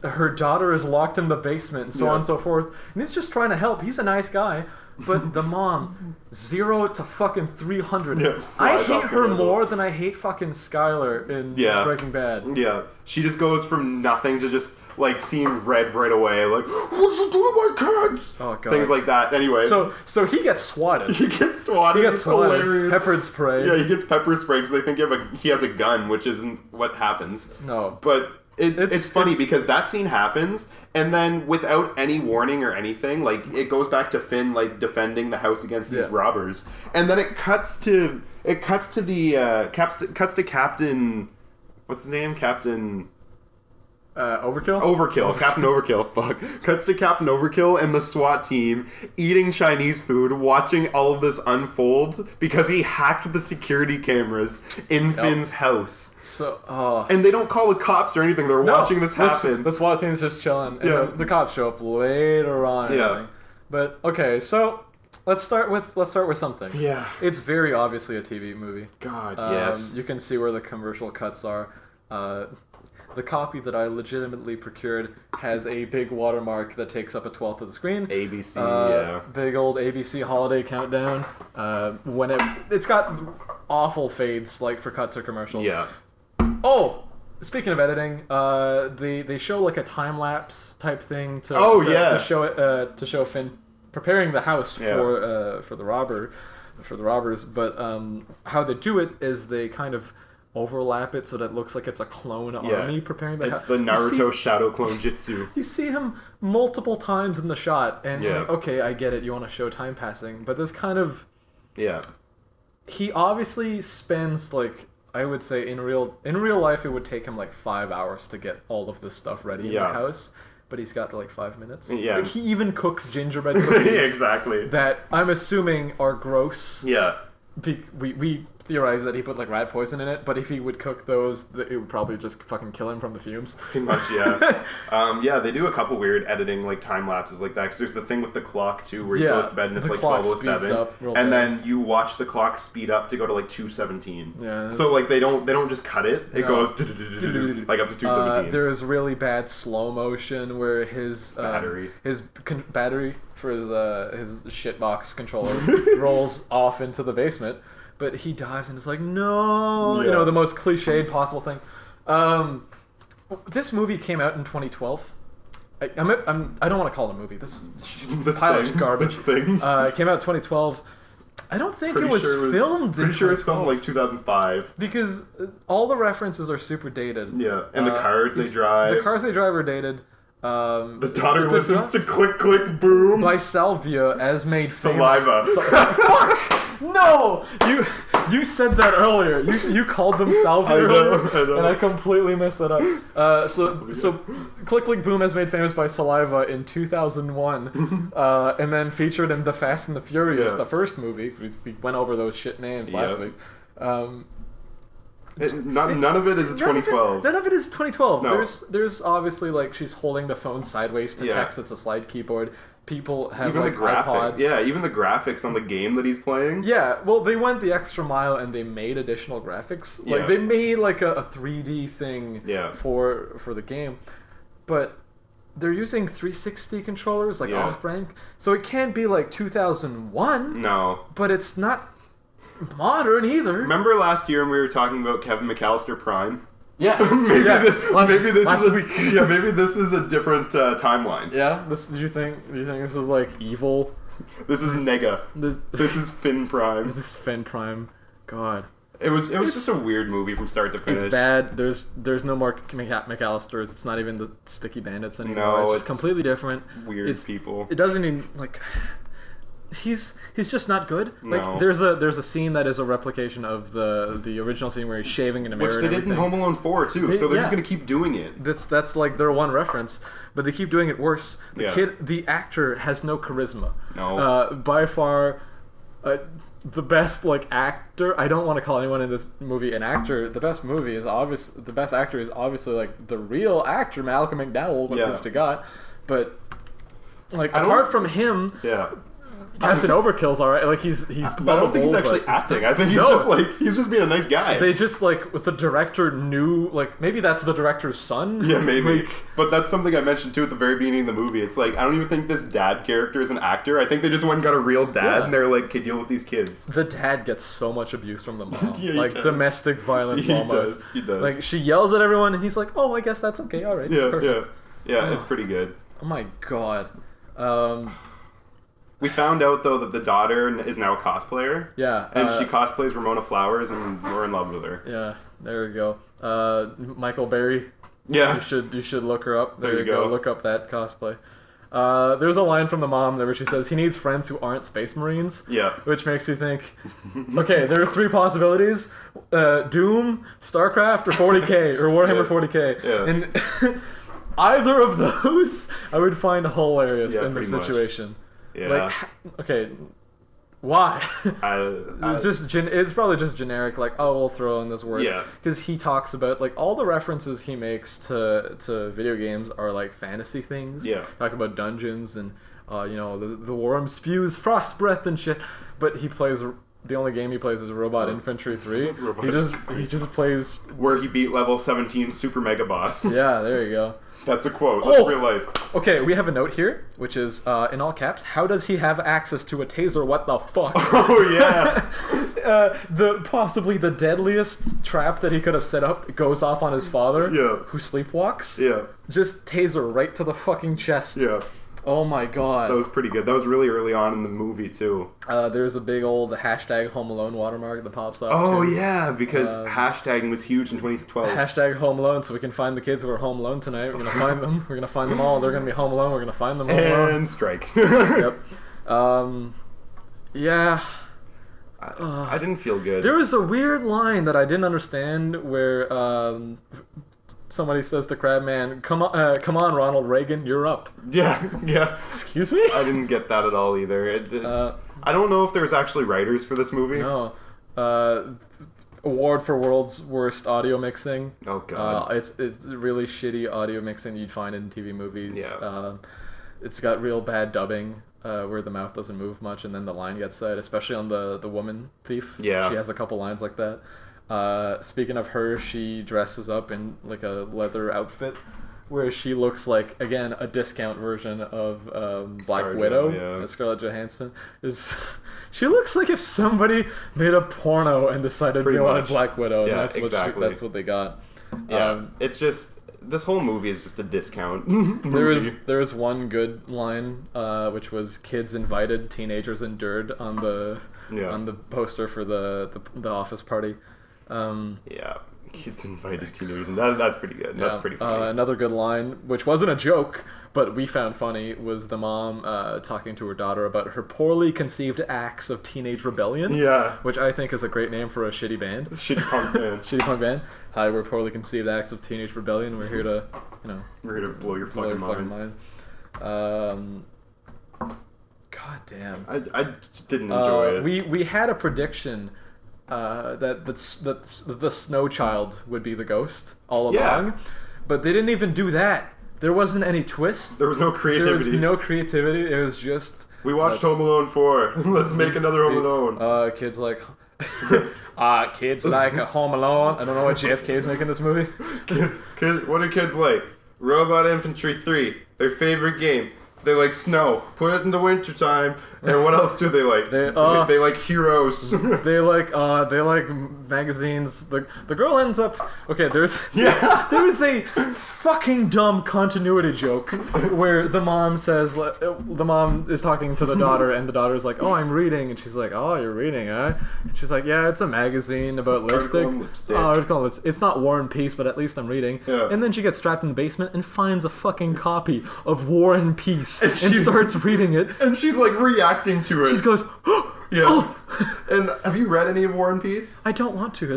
Speaker 2: Her daughter is locked in the basement, and so on and so forth. And he's just trying to help. He's a nice guy. But the mom, 0 to fucking 300.
Speaker 1: Yeah,
Speaker 2: I hate her more than I hate fucking Skylar in Breaking Bad.
Speaker 1: Yeah. She just goes from nothing to just, like, seeing red right away. Like, what's she doing to my kids?
Speaker 2: Oh, God.
Speaker 1: Things like that. Anyway.
Speaker 2: So he gets swatted.
Speaker 1: He gets swatted. It's hilarious.
Speaker 2: Peppered spray.
Speaker 1: Yeah, he gets pepper spray because they think he has a gun, which isn't what happens.
Speaker 2: No.
Speaker 1: But... It's funny because that scene happens, and then without any warning or anything, like, it goes back to Finn, like, defending the house against these robbers, and then it cuts to Captain, what's his name? Captain
Speaker 2: Overkill?
Speaker 1: Captain Overkill, fuck. Cuts to Captain Overkill and the SWAT team eating Chinese food, watching all of this unfold because he hacked the security cameras in Finn's house. And they don't call the cops or anything. They're watching this happen.
Speaker 2: The SWAT team's just chilling. And the cops show up later on. And everything. But okay, so let's start with something.
Speaker 1: Yeah.
Speaker 2: It's very obviously a TV movie.
Speaker 1: God, yes.
Speaker 2: You can see where the commercial cuts are. The copy that I legitimately procured has a big watermark that takes up a 1/12 of the screen.
Speaker 1: ABC,
Speaker 2: Big old ABC holiday countdown. When it's got awful fades, like, for cut to commercial.
Speaker 1: Yeah.
Speaker 2: Oh, speaking of editing, they show, like, a time lapse type thing to show Finn preparing the house for the robbers. But how they do it is they kind of overlap it so that it looks like it's a clone army preparing the house.
Speaker 1: It's the Naruto shadow clone jutsu.
Speaker 2: You see him multiple times in the shot, and like, okay, I get it. You want to show time passing, but this kind of he obviously spends, like, I would say in real life it would take him like 5 hours to get all of this stuff ready in the house, but he's got like 5 minutes.
Speaker 1: Yeah.
Speaker 2: Like, he even cooks gingerbread cookies.
Speaker 1: Exactly.
Speaker 2: That I'm assuming are gross.
Speaker 1: Yeah.
Speaker 2: We theorized that he put like rat poison in it, but if he would cook those, it would probably just fucking kill him from the fumes.
Speaker 1: Pretty much, yeah. Yeah, they do a couple weird editing like time lapses like that, because there's the thing with the clock too, where he goes to bed and it's like 12:07, and then you watch the clock speed up to go to like 2:17.
Speaker 2: Yeah.
Speaker 1: So like they don't just cut it; it goes like up to 2:17.
Speaker 2: There is really bad slow motion where his battery for his shitbox controller rolls off into the basement. But he dives and it's like, no, you know, the most cliched possible thing. This movie came out in 2012. I don't want to call it a movie. This pile of garbage.
Speaker 1: This thing.
Speaker 2: It came out in 2012. I don't think it was filmed.
Speaker 1: Pretty sure it was filmed like 2005.
Speaker 2: Because all the references are super dated.
Speaker 1: Yeah, and the cars they drive.
Speaker 2: The cars they drive are dated.
Speaker 1: The daughter listens to Click Click Boom
Speaker 2: by Salvia, as made famous.
Speaker 1: Saliva.
Speaker 2: Fuck! No! You said that earlier. You called them Salvia earlier, and I completely messed that up. So Click Click Boom, as made famous by Saliva in 2001, and then featured in The Fast and the Furious, the first movie. We went over those shit names last week.
Speaker 1: None of it is 2012.
Speaker 2: None of it is 2012.
Speaker 1: No.
Speaker 2: There's obviously like she's holding the phone sideways to text. It's a slide keyboard. People have
Speaker 1: even
Speaker 2: like
Speaker 1: the graphics.
Speaker 2: iPods.
Speaker 1: Yeah, even the graphics on the game that he's playing.
Speaker 2: Yeah, well, they went the extra mile and they made additional graphics. Like they made like a 3D thing for the game, but they're using 360 controllers like off-brand, so it can't be like 2001.
Speaker 1: No,
Speaker 2: but it's not modern either.
Speaker 1: Remember last year when we were talking about Kevin McAllister Prime?
Speaker 2: Yes.
Speaker 1: maybe
Speaker 2: Yes.
Speaker 1: maybe this is a different timeline.
Speaker 2: Yeah. Do you think this is like evil?
Speaker 1: This is Nega. This is Finn Prime.
Speaker 2: This is Finn Prime. God.
Speaker 1: It was just a weird movie from start to finish.
Speaker 2: It's bad. There's no more McAllisters. It's not even the Sticky Bandits anymore.
Speaker 1: No,
Speaker 2: it's completely different.
Speaker 1: Weird people.
Speaker 2: It doesn't even like. He's just not good. Like
Speaker 1: no.
Speaker 2: there's a scene that is a replication of the original scene where he's shaving in a mirror.
Speaker 1: Which they did in Home Alone 4 too. So they're just gonna keep doing it.
Speaker 2: That's like their one reference, but they keep doing it worse. The actor has no charisma.
Speaker 1: No.
Speaker 2: By far, the best like actor. I don't want to call anyone in this movie an actor. The best actor is obviously like the real actor Malcolm McDowell, which you got. But like apart from him, Captain Overkill's alright. Like he's.
Speaker 1: I don't think he's actually acting. I think he's just being a nice guy.
Speaker 2: They just like with the director knew like maybe that's the director's son.
Speaker 1: Yeah, maybe. But that's something I mentioned too at the very beginning of the movie. It's like I don't even think this dad character is an actor. I think they just went and got a real dad and they're like, okay, deal with these kids.
Speaker 2: The dad gets so much abuse from the mom.
Speaker 1: Like
Speaker 2: domestic violence almost.
Speaker 1: He does.
Speaker 2: Like she yells at everyone and he's like, oh, I guess that's okay. All right.
Speaker 1: Yeah.
Speaker 2: Perfect.
Speaker 1: Yeah. It's pretty good.
Speaker 2: Oh my god.
Speaker 1: We found out, though, that the daughter is now a cosplayer.
Speaker 2: Yeah.
Speaker 1: And she cosplays Ramona Flowers, and we're in love with her.
Speaker 2: Yeah, there we go. Michael Berry.
Speaker 1: Yeah.
Speaker 2: You should look her up.
Speaker 1: There you go.
Speaker 2: Look up that cosplay. There's a line from the mom there where she says, he needs friends who aren't space marines.
Speaker 1: Yeah.
Speaker 2: Which makes you think, okay, there's 3 possibilities. Doom, StarCraft, or 40K, or Warhammer 40K.
Speaker 1: Yeah.
Speaker 2: And either of those, I would find hilarious in this situation.
Speaker 1: Much. Yeah.
Speaker 2: Like, okay, why? It's probably just generic, like, oh, we'll throw in this word.
Speaker 1: Yeah. Because
Speaker 2: he talks about, like, all the references he makes to video games are, like, fantasy things.
Speaker 1: Yeah.
Speaker 2: He talks about dungeons and, the worm spews frost breath and shit. But the only game he plays is Robot Infantry 3. He just plays...
Speaker 1: Where he beat level 17 Super Mega Boss.
Speaker 2: Yeah, there you go.
Speaker 1: That's a quote. That's real life.
Speaker 2: Okay, we have a note here, which is, in all caps, how does he have access to a taser? What the fuck?
Speaker 1: Oh, yeah.
Speaker 2: Possibly the deadliest trap that he could have set up goes off on his father, who sleepwalks.
Speaker 1: Yeah.
Speaker 2: Just taser right to the fucking chest.
Speaker 1: Yeah.
Speaker 2: Oh my god.
Speaker 1: That was pretty good. That was really early on in the movie, too.
Speaker 2: There's a big old hashtag Home Alone watermark that pops up.
Speaker 1: Oh, too. Yeah, because hashtagging was huge in 2012.
Speaker 2: Hashtag Home Alone, so we can find the kids who are home alone tonight. We're going to find them. We're going to find them all. They're going to be home alone. We're going to find them all.
Speaker 1: And strike.
Speaker 2: Yep. Yeah.
Speaker 1: I didn't feel good.
Speaker 2: There was a weird line that I didn't understand where somebody says to Crabman, come on, Ronald Reagan, you're up.
Speaker 1: Yeah.
Speaker 2: Excuse me?
Speaker 1: I didn't get that at all either. I don't know if there's actually writers for this movie.
Speaker 2: No. Award for world's worst audio mixing.
Speaker 1: Oh god.
Speaker 2: It's really shitty audio mixing you'd find in TV movies.
Speaker 1: Yeah.
Speaker 2: It's got real bad dubbing, where the mouth doesn't move much and then the line gets said, especially on the woman thief.
Speaker 1: Yeah.
Speaker 2: She has a couple lines like that. Speaking of her, she dresses up in like a leather outfit where she looks like, again, a discount version of Black Widow. Scarlett Johansson. She looks like if somebody made a porno and decided they wanted Black Widow. And that's what they got.
Speaker 1: Yeah, it's just... This whole movie is just a discount
Speaker 2: There was one good line, which was "Kids invited, teenagers endured" on the poster for the office party.
Speaker 1: Kids invited teenagers, and that's pretty good. Yeah. That's pretty funny.
Speaker 2: Another good line, which wasn't a joke, but we found funny, was the mom talking to her daughter about her poorly conceived acts of teenage rebellion.
Speaker 1: Yeah.
Speaker 2: Which I think is a great name for a shitty band.
Speaker 1: Shitty punk band.
Speaker 2: Shitty punk band. Hi, we're poorly conceived acts of teenage rebellion. We're here to,
Speaker 1: We're here to blow your fucking mind.
Speaker 2: God damn.
Speaker 1: I didn't enjoy it.
Speaker 2: We had a prediction that the snow child would be the ghost all along, but they didn't even do that. There wasn't any twist.
Speaker 1: There was no creativity.
Speaker 2: It was just...
Speaker 1: We watched Home Alone 4. Let's make another Home Alone.
Speaker 2: Kids like... kids like a Home Alone. I don't know why JFK is making this movie.
Speaker 1: What do kids like? Robot Infantry 3. Their favorite game. They like snow. Put it in the wintertime. And what else do they like? They like Heroes.
Speaker 2: they like magazines. The girl ends up... Okay, there's a fucking dumb continuity joke where the mom says... The mom is talking to the daughter, and the daughter's like, "Oh, I'm reading." And she's like, "Oh, you're reading, huh?" And she's like, "Yeah, it's a magazine about lipstick." It's not War and Peace, but at least I'm reading. Yeah. And then she gets trapped in the basement and finds a fucking copy of War and Peace and starts reading it.
Speaker 1: And she's like reacting to it.
Speaker 2: She goes,
Speaker 1: yeah. Oh. And have you read any of War and Peace?
Speaker 2: I don't want to.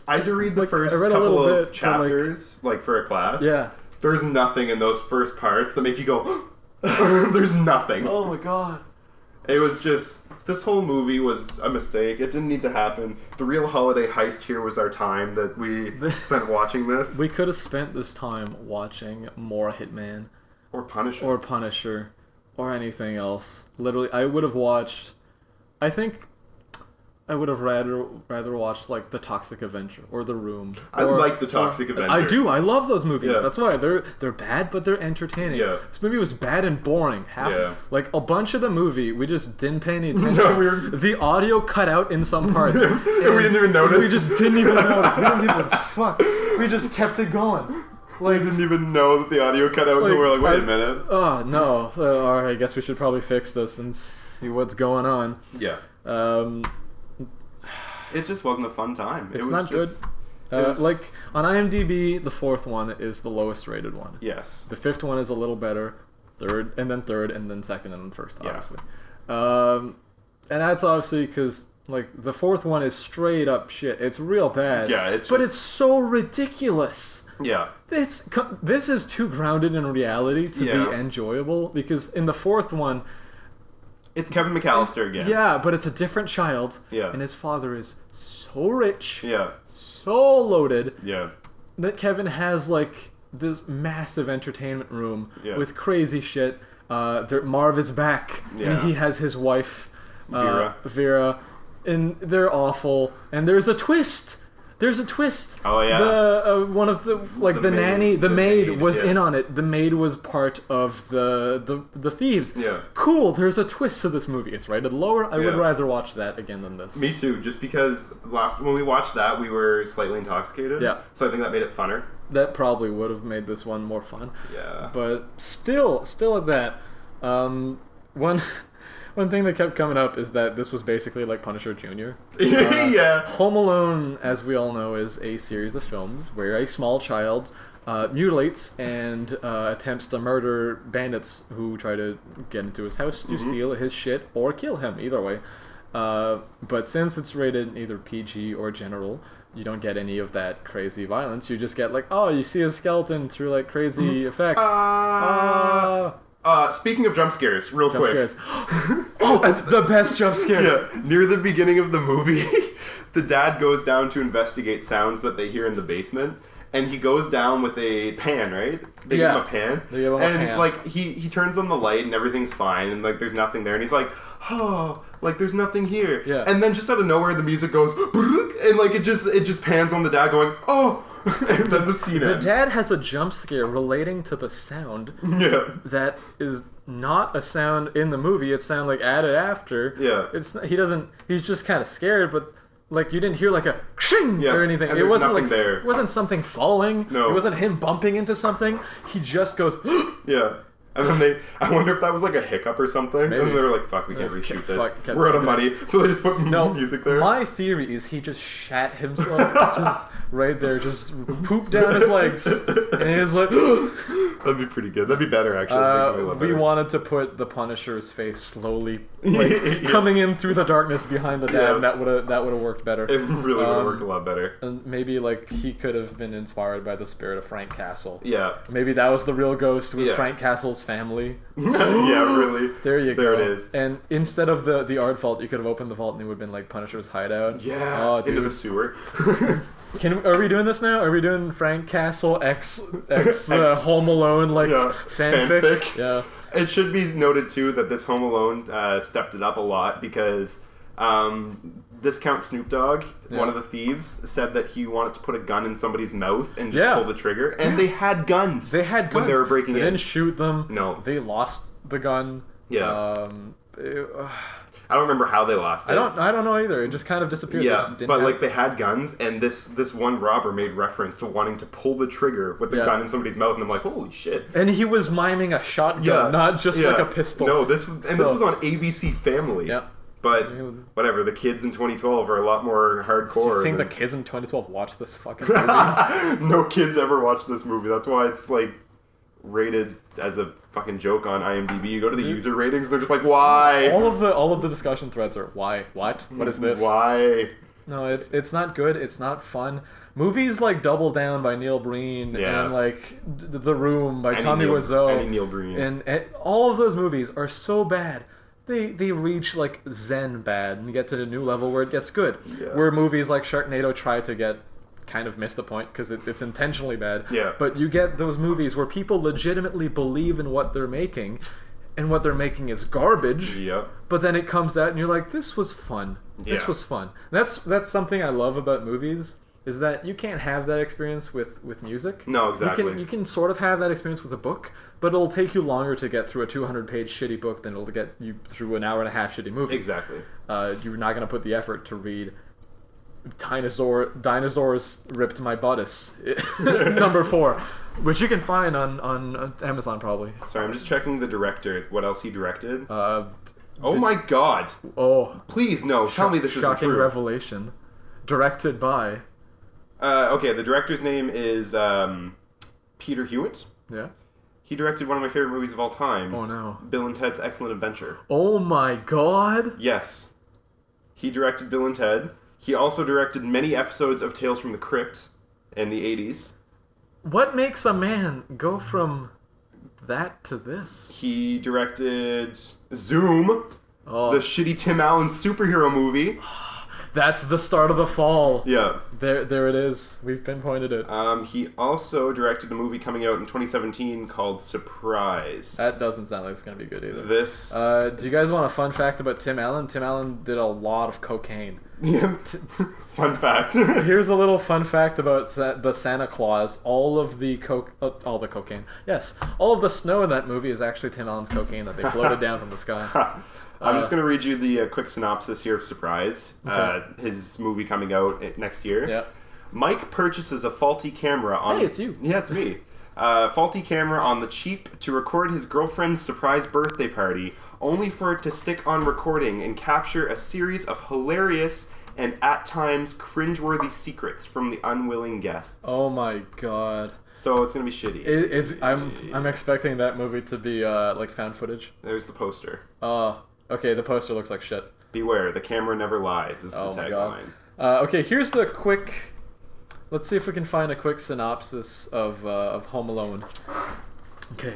Speaker 1: I had to read the first couple of chapters, for a class.
Speaker 2: Yeah.
Speaker 1: There's nothing in those first parts that make you go, there's nothing.
Speaker 2: Oh my god.
Speaker 1: It was just, this whole movie was a mistake. It didn't need to happen. The real holiday heist here was our time that we spent watching this.
Speaker 2: We could have spent this time watching more Hitman.
Speaker 1: Or Punisher.
Speaker 2: Or anything else. Literally, I would have watched... I think I would have rather watched, like, The Toxic Avenger or The Room.
Speaker 1: I like The Toxic Avenger.
Speaker 2: I do. I love those movies. Yeah. That's why. They're bad, but they're entertaining.
Speaker 1: Yeah.
Speaker 2: This movie was bad and boring. Like, a bunch of the movie, we just didn't pay any attention.
Speaker 1: No,
Speaker 2: the audio cut out in some parts.
Speaker 1: And we didn't even notice.
Speaker 2: We just didn't even notice. We just kept it going.
Speaker 1: Like, we didn't even know that the audio cut out until we're like, wait a minute.
Speaker 2: Oh, no. Alright, I guess we should probably fix this and see what's going on.
Speaker 1: Yeah. It just wasn't a fun time.
Speaker 2: It's not good. Like, on IMDb, the fourth one is the lowest rated one.
Speaker 1: Yes.
Speaker 2: The fifth one is a little better. Third, and then second, and then first, obviously. And that's obviously because... Like, the fourth one is straight up shit. It's real bad.
Speaker 1: Yeah,
Speaker 2: it's so ridiculous.
Speaker 1: Yeah.
Speaker 2: This is too grounded in reality to be enjoyable, because in the fourth one...
Speaker 1: It's Kevin McAllister again.
Speaker 2: Yeah, but it's a different child.
Speaker 1: Yeah.
Speaker 2: And his father is so rich.
Speaker 1: Yeah.
Speaker 2: So loaded.
Speaker 1: Yeah.
Speaker 2: That Kevin has, like, this massive entertainment room with crazy shit. Marv is back. Yeah. And he has his wife... Vera. And they're awful. And there's a twist. Oh yeah. The nanny, the maid was in on it. The maid was part of the thieves.
Speaker 1: Yeah.
Speaker 2: Cool. There's a twist to this movie. It's rated lower. I would rather watch that again than this.
Speaker 1: Me too. Just because when we watched that, we were slightly intoxicated. Yeah. So I think that made it funner.
Speaker 2: That probably would have made this one more fun.
Speaker 1: Yeah.
Speaker 2: But still at that, One thing that kept coming up is that this was basically like Punisher Jr.
Speaker 1: Yeah.
Speaker 2: Home Alone, as we all know, is a series of films where a small child mutilates and attempts to murder bandits who try to get into his house to steal his shit or kill him, either way. But since it's rated either PG or general, you don't get any of that crazy violence. You just get like, oh, you see a skeleton through like crazy effects.
Speaker 1: Speaking of jump scares, quick.
Speaker 2: Oh, the best jump scare.
Speaker 1: Yeah, near the beginning of the movie, the dad goes down to investigate sounds that they hear in the basement. And he goes down with a pan, right? They give him a pan.
Speaker 2: They give him a pan.
Speaker 1: Like, he turns on the light and everything's fine. And, like, there's nothing there. And he's like, oh, like, there's nothing here.
Speaker 2: Yeah.
Speaker 1: And then just out of nowhere, the music goes, and, like, it just pans on the dad going, oh. And then the scene ends.
Speaker 2: The dad has a jump scare relating to the sound.
Speaker 1: Yeah.
Speaker 2: That is not a sound in the movie. It's sound, like, added after.
Speaker 1: Yeah.
Speaker 2: He's just kind of scared, but... Like, you didn't hear like a shing or anything.
Speaker 1: It wasn't like there.
Speaker 2: It wasn't something falling.
Speaker 1: No.
Speaker 2: It wasn't him bumping into something. He just goes,
Speaker 1: yeah. And then I wonder if that was like a hiccup or something.
Speaker 2: Maybe.
Speaker 1: And they were like, fuck, we can't reshoot this.
Speaker 2: Fuck,
Speaker 1: we're out of money. So they just put music there.
Speaker 2: My theory is he just shat himself just right there, just pooped down his legs. And he was like,
Speaker 1: that'd be pretty good. That'd be better, actually.
Speaker 2: We wanted to put the Punisher's face slowly coming in through the darkness behind the dad, and that would have worked better.
Speaker 1: It really would have worked a lot better.
Speaker 2: And maybe like he could have been inspired by the spirit of Frank Castle.
Speaker 1: Yeah.
Speaker 2: Maybe that was the real ghost, was Frank Castle's family.
Speaker 1: Yeah, really.
Speaker 2: There you go.
Speaker 1: There it is.
Speaker 2: And instead of the art vault, you could have opened the vault and it would have been like Punisher's hideout.
Speaker 1: Yeah.
Speaker 2: Oh, dude.
Speaker 1: Into the sewer.
Speaker 2: Are we doing this now? Are we doing Frank Castle X Home Alone fanfic? Yeah.
Speaker 1: It should be noted too that this Home Alone stepped it up a lot because Discount Snoop Dogg, one of the thieves, said that he wanted to put a gun in somebody's mouth and just pull the trigger. And they had guns.
Speaker 2: They had guns
Speaker 1: when they were breaking in.
Speaker 2: They didn't shoot them.
Speaker 1: No.
Speaker 2: They lost the gun.
Speaker 1: Yeah. I don't remember how they lost it.
Speaker 2: I don't know either. It just kind of disappeared.
Speaker 1: Yeah, but like they had guns, and this one robber made reference to wanting to pull the trigger with the gun in somebody's mouth, and I'm like, holy shit!
Speaker 2: And he was miming a shotgun, not just like a pistol.
Speaker 1: No, this was on ABC Family.
Speaker 2: Yeah.
Speaker 1: But whatever, the kids in 2012 are a lot more hardcore.
Speaker 2: Do you think the kids in 2012 watched this fucking movie?
Speaker 1: No kids ever watched this movie. That's why it's like rated as a fucking joke on IMDb. You go to the user ratings, they're just like, why?
Speaker 2: All of the discussion threads are why? What? What is this?
Speaker 1: Why?
Speaker 2: No, it's not good. It's not fun. Movies like Double Down by Neil Breen and like The Room by Tommy Wiseau.
Speaker 1: Any Neil Breen.
Speaker 2: And all of those movies are so bad. They reach like Zen bad and get to the new level where it gets good. Yeah. Where movies like Sharknado try to kind of miss the point because it's intentionally bad.
Speaker 1: Yeah.
Speaker 2: But you get those movies where people legitimately believe in what they're making, and what they're making is garbage.
Speaker 1: Yep.
Speaker 2: But then it comes out and you're like, this was fun. This was fun. That's something I love about movies, is that you can't have that experience with music.
Speaker 1: No, exactly.
Speaker 2: You can sort of have that experience with a book, but it'll take you longer to get through a 200-page shitty book than it'll get you through an hour-and-a-half shitty movie.
Speaker 1: Exactly.
Speaker 2: You're not going to put the effort to read Dinosaurs Ripped My Bodice, number 4, which you can find on Amazon probably.
Speaker 1: Sorry, I'm just checking the director. What else he directed? My god.
Speaker 2: Oh.
Speaker 1: Please, no. Tell me this isn't true.
Speaker 2: Shocking revelation. Directed by...
Speaker 1: okay, the director's name is Peter Hewitt.
Speaker 2: Yeah.
Speaker 1: He directed one of my favorite movies of all time.
Speaker 2: Oh, no.
Speaker 1: Bill and Ted's Excellent Adventure.
Speaker 2: Oh, my God.
Speaker 1: Yes. He directed Bill and Ted. He also directed many episodes of Tales from the Crypt in the 80s.
Speaker 2: What makes a man go from that to this?
Speaker 1: He directed Zoom, the shitty Tim Allen superhero movie.
Speaker 2: That's the start of the fall.
Speaker 1: Yeah.
Speaker 2: There it is. We've pinpointed it.
Speaker 1: He also directed a movie coming out in 2017 called Surprise.
Speaker 2: That doesn't sound like it's going to be good either.
Speaker 1: This...
Speaker 2: do you guys want a fun fact about Tim Allen? Tim Allen did a lot of cocaine.
Speaker 1: Yeah. Fun fact.
Speaker 2: Here's a little fun fact about the Santa Claus. All of the cocaine. Yes. All of the snow in that movie is actually Tim Allen's cocaine that they floated down from the sky.
Speaker 1: I'm just going to read you the quick synopsis here of Surprise, his movie coming out next year.
Speaker 2: Yeah.
Speaker 1: Mike purchases a faulty camera on...
Speaker 2: Hey, it's you.
Speaker 1: Yeah, it's me. Faulty camera on the cheap to record his girlfriend's surprise birthday party, only for it to stick on recording and capture a series of hilarious and at times cringeworthy secrets from the unwilling guests.
Speaker 2: Oh my god.
Speaker 1: So it's going to be shitty.
Speaker 2: I'm expecting that movie to be like found footage.
Speaker 1: There's the poster.
Speaker 2: Okay, the poster looks like shit.
Speaker 1: Beware, the camera never lies is the tagline.
Speaker 2: Okay, here's the quick... Let's see if we can find a quick synopsis of Home Alone. Okay,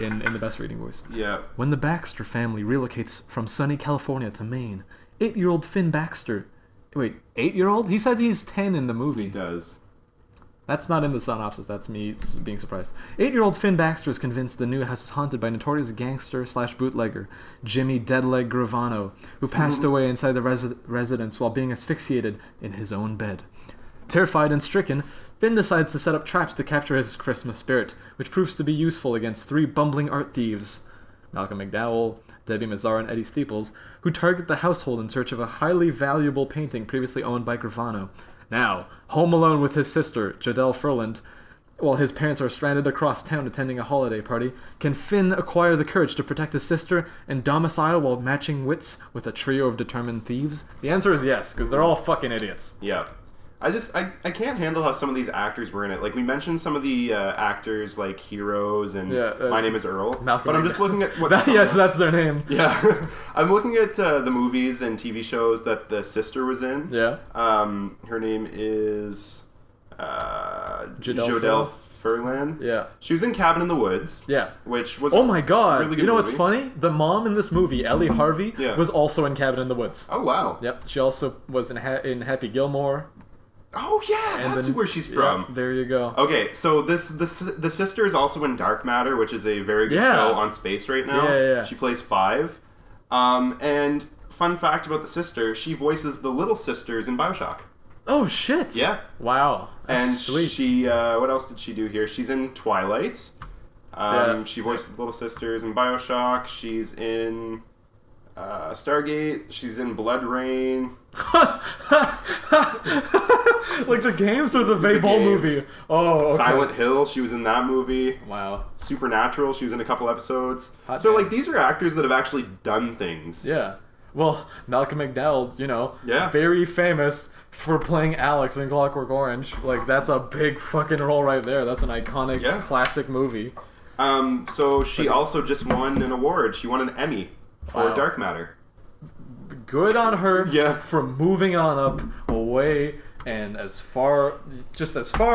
Speaker 2: in the best reading voice.
Speaker 1: Yeah.
Speaker 2: When the Baxter family relocates from sunny California to Maine, 8-year-old Finn Baxter Wait, 8-year-old? He said he's 10 in the movie.
Speaker 1: He does.
Speaker 2: That's not in the synopsis. That's me being surprised. 8-year-old Finn Baxter is convinced the new house is haunted by notorious gangster/bootlegger Jimmy Deadleg Gravano, who passed away inside the residence while being asphyxiated in his own bed. Terrified and stricken, Finn decides to set up traps to capture his Christmas spirit, which proves to be useful against 3 bumbling art thieves, Malcolm McDowell, Debbie Mazzar, and Eddie Steeples, who target the household in search of a highly valuable painting previously owned by Gravano. Now, home alone with his sister, Jadelle Furland, while his parents are stranded across town attending a holiday party, can Finn acquire the courage to protect his sister and domicile while matching wits with a trio of determined thieves? The answer is yes, because they're all fucking idiots.
Speaker 1: Yeah. I can't handle how some of these actors were in it. Like, we mentioned some of the actors, like Heroes and My Name is Earl.
Speaker 2: Malcolm
Speaker 1: but I'm just looking at what...
Speaker 2: Yes, that's their name.
Speaker 1: Yeah. I'm looking at the movies and TV shows that the sister was in.
Speaker 2: Yeah.
Speaker 1: Her name is...
Speaker 2: Jadelle
Speaker 1: Furland.
Speaker 2: Yeah.
Speaker 1: She was in Cabin in the Woods.
Speaker 2: Yeah.
Speaker 1: Which was
Speaker 2: oh my god.
Speaker 1: Really good
Speaker 2: you know
Speaker 1: movie.
Speaker 2: What's funny? The mom in this movie, Ellie Harvey, was also in Cabin in the Woods.
Speaker 1: Oh, wow.
Speaker 2: Yep. She also was in Happy Gilmore.
Speaker 1: Oh yeah, that's where she's from.
Speaker 2: Yeah, there you go.
Speaker 1: Okay, so the sister is also in Dark Matter, which is a very good show on Space right now.
Speaker 2: Yeah.
Speaker 1: She plays 5. And fun fact about the sister, she voices the little sisters in BioShock.
Speaker 2: Oh shit!
Speaker 1: Yeah.
Speaker 2: Wow. That's
Speaker 1: and
Speaker 2: sweet.
Speaker 1: She what else did she do here? She's in Twilight. She voiced the little sisters in BioShock. She's in Stargate. She's in Blood Rain.
Speaker 2: Like the games or the Vayball movie? Oh, okay.
Speaker 1: Silent Hill, she was in that movie.
Speaker 2: Wow.
Speaker 1: Supernatural, she was in a couple episodes.
Speaker 2: Hot
Speaker 1: so,
Speaker 2: damn.
Speaker 1: like, these are actors that have actually done things.
Speaker 2: Yeah. Well, Malcolm McDowell,
Speaker 1: Yeah.
Speaker 2: very famous for playing Alex in Clockwork Orange. Like, that's a big fucking role right there. That's an iconic, classic movie.
Speaker 1: So she also just won an award. She won an Emmy for Dark Matter.
Speaker 2: Good on her
Speaker 1: Yeah.
Speaker 2: for moving on up away and as far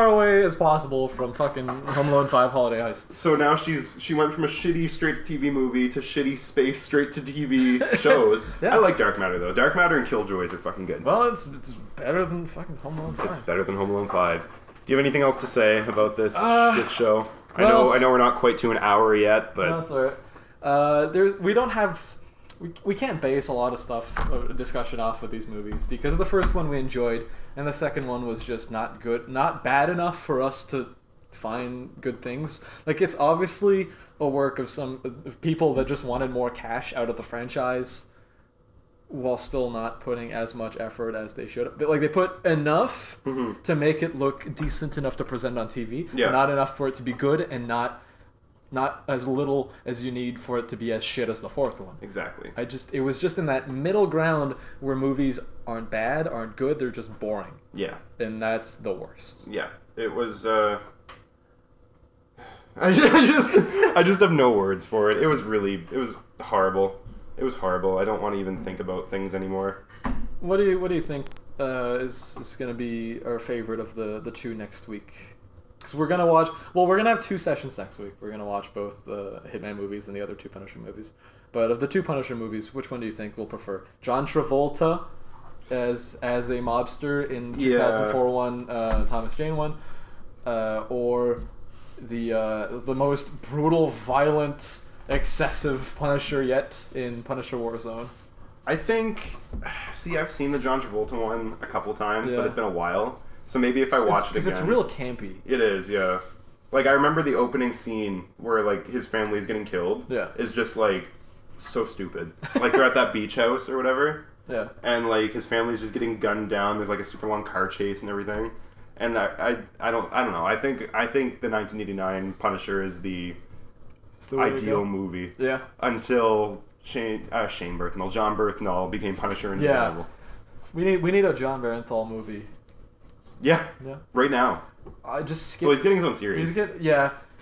Speaker 2: away as possible from fucking Home Alone 5 Holiday Heist.
Speaker 1: So now she went from a shitty straight-to-TV movie to shitty space straight-to-TV shows.
Speaker 2: Yeah.
Speaker 1: I like Dark Matter, though. Dark Matter and Killjoys are fucking good.
Speaker 2: Well, it's better than fucking Home Alone 5.
Speaker 1: It's better than Home Alone 5. Do you have anything else to say about this shit show?
Speaker 2: Well,
Speaker 1: I know we're not quite to an hour yet, but...
Speaker 2: That's alright. We don't have... We can't base a lot of stuff, discussion off of these movies, because the first one we enjoyed, and the second one was just not good, not bad enough for us to find good things. Like, it's obviously a work of some people that just wanted more cash out of the franchise, while still not putting as much effort as they should. Like, they put enough to make it look decent enough to present on TV, but not enough for it to be good, and not as little as you need for it to be as shit as the fourth one.
Speaker 1: Exactly.
Speaker 2: It was just in that middle ground where movies aren't bad, aren't good, they're just boring.
Speaker 1: Yeah.
Speaker 2: And that's the worst.
Speaker 1: Yeah. It was, I just have no words for it. It was horrible. It was horrible. I don't want to even think about things anymore.
Speaker 2: What do you think is going to be our favorite of the two next week? Because we're going to have 2 sessions next week. We're going to watch both the Hitman movies and the other 2 Punisher movies. But of the 2 Punisher movies, which one do you think we'll prefer? John Travolta as a mobster in 2004 one, Thomas Jane one, or the most brutal, violent, excessive Punisher yet in Punisher Warzone?
Speaker 1: I think... See, I've seen the John Travolta one a couple times, but it's been a while. So maybe if I watch it again...
Speaker 2: Because it's real campy.
Speaker 1: It is, yeah. Like, I remember the opening scene where, like, his family's getting killed.
Speaker 2: Yeah.
Speaker 1: Is just, like, so stupid. Like, they're at that beach house or whatever.
Speaker 2: Yeah.
Speaker 1: And, like, his family's just getting gunned down. There's, like, a super long car chase and everything. And I don't know. I think the 1989 Punisher is the ideal movie.
Speaker 2: Yeah.
Speaker 1: Until John Bernthal became Punisher in Daredevil.
Speaker 2: We need a John Bernthal movie.
Speaker 1: Yeah. Right now.
Speaker 2: I just skip.
Speaker 1: Well, he's getting his own series.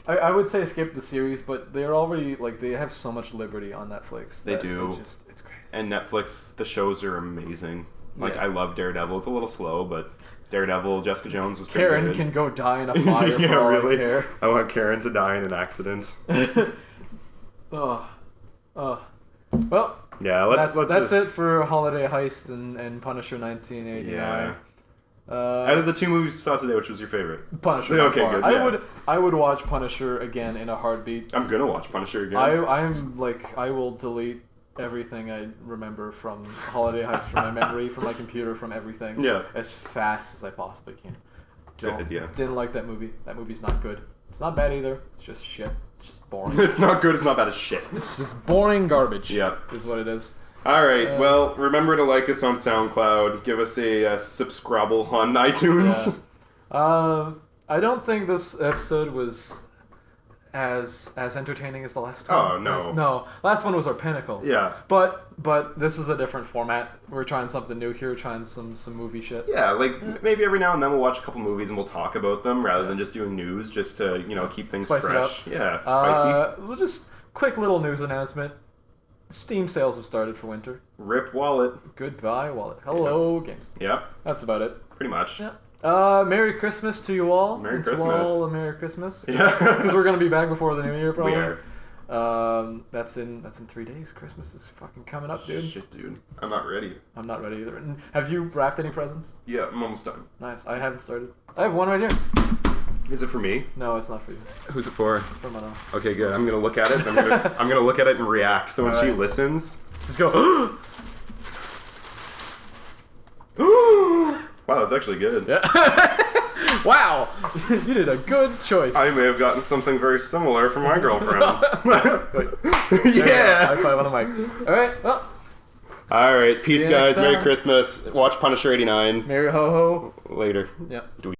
Speaker 2: I would say skip the series, but they're already they have so much liberty on Netflix.
Speaker 1: They do.
Speaker 2: It's crazy.
Speaker 1: And Netflix, the shows are amazing. Like,
Speaker 2: Yeah.
Speaker 1: I love Daredevil. It's a little slow, but Daredevil, Jessica Jones was pretty
Speaker 2: Karen
Speaker 1: good.
Speaker 2: can go die in a fire
Speaker 1: yeah,
Speaker 2: for all
Speaker 1: really.
Speaker 2: I care.
Speaker 1: I want Karen to die in an accident.
Speaker 2: Well,
Speaker 1: Yeah,
Speaker 2: that's it for Holiday Heist and Punisher 1989.
Speaker 1: Yeah. Out of the two movies we saw today, which was your favorite?
Speaker 2: Punisher. Okay, good. Yeah. I would watch Punisher again in a heartbeat.
Speaker 1: I'm gonna watch Punisher again.
Speaker 2: I will delete everything I remember from Holiday Heist from my memory, from my computer, from everything.
Speaker 1: Yeah.
Speaker 2: As fast as I possibly can.
Speaker 1: Good idea.
Speaker 2: Didn't like that movie. That movie's not good. It's not bad either. It's just shit. It's just boring.
Speaker 1: It's not good. It's not bad as shit.
Speaker 2: It's just boring garbage.
Speaker 1: Yeah.
Speaker 2: Is what it is.
Speaker 1: All right. Well, remember to like us on SoundCloud. Give us a subscribe on iTunes.
Speaker 2: Yeah. I don't think this episode was as entertaining as the last one.
Speaker 1: Oh, no.
Speaker 2: No. Last one was our pinnacle.
Speaker 1: Yeah.
Speaker 2: But this is a different format. We're trying something new here, trying some movie shit.
Speaker 1: Yeah, like maybe every now and then we'll watch a couple movies and we'll talk about them rather than just doing news, just to, keep things
Speaker 2: Spice
Speaker 1: fresh.
Speaker 2: It up.
Speaker 1: Yeah, spicy.
Speaker 2: We'll just quick little news announcement. Steam sales have started for winter.
Speaker 1: Rip wallet.
Speaker 2: Goodbye wallet. Hello games.
Speaker 1: Yeah.
Speaker 2: That's about it.
Speaker 1: Pretty much.
Speaker 2: Yeah. Merry Christmas to you all.
Speaker 1: Merry
Speaker 2: Christmas.
Speaker 1: Christmas.
Speaker 2: To all a Merry Christmas.
Speaker 1: Yeah.
Speaker 2: Because we're gonna be back before the New Year, probably.
Speaker 1: We are.
Speaker 2: That's in 3 days. Christmas is fucking coming up, dude.
Speaker 1: Shit, dude. I'm not ready.
Speaker 2: I'm not ready either. And have you wrapped any presents?
Speaker 1: Yeah, I'm almost done.
Speaker 2: Nice. I haven't started. I have one right here.
Speaker 1: Is it for me?
Speaker 2: No, it's not for you.
Speaker 1: Who's it for?
Speaker 2: It's for Mano.
Speaker 1: Okay, good. I'm gonna look at it. I'm gonna look at it and react. So when she listens,
Speaker 2: just go.
Speaker 1: Wow, that's actually good.
Speaker 2: Yeah. Wow, you did a good choice.
Speaker 1: I may have gotten something very similar from my girlfriend.
Speaker 2: Yeah. High five on the mic. All right. Well.
Speaker 1: All right. Peace, guys. Merry Christmas. Watch Punisher '89.
Speaker 2: Merry ho ho.
Speaker 1: Later.
Speaker 2: Yep.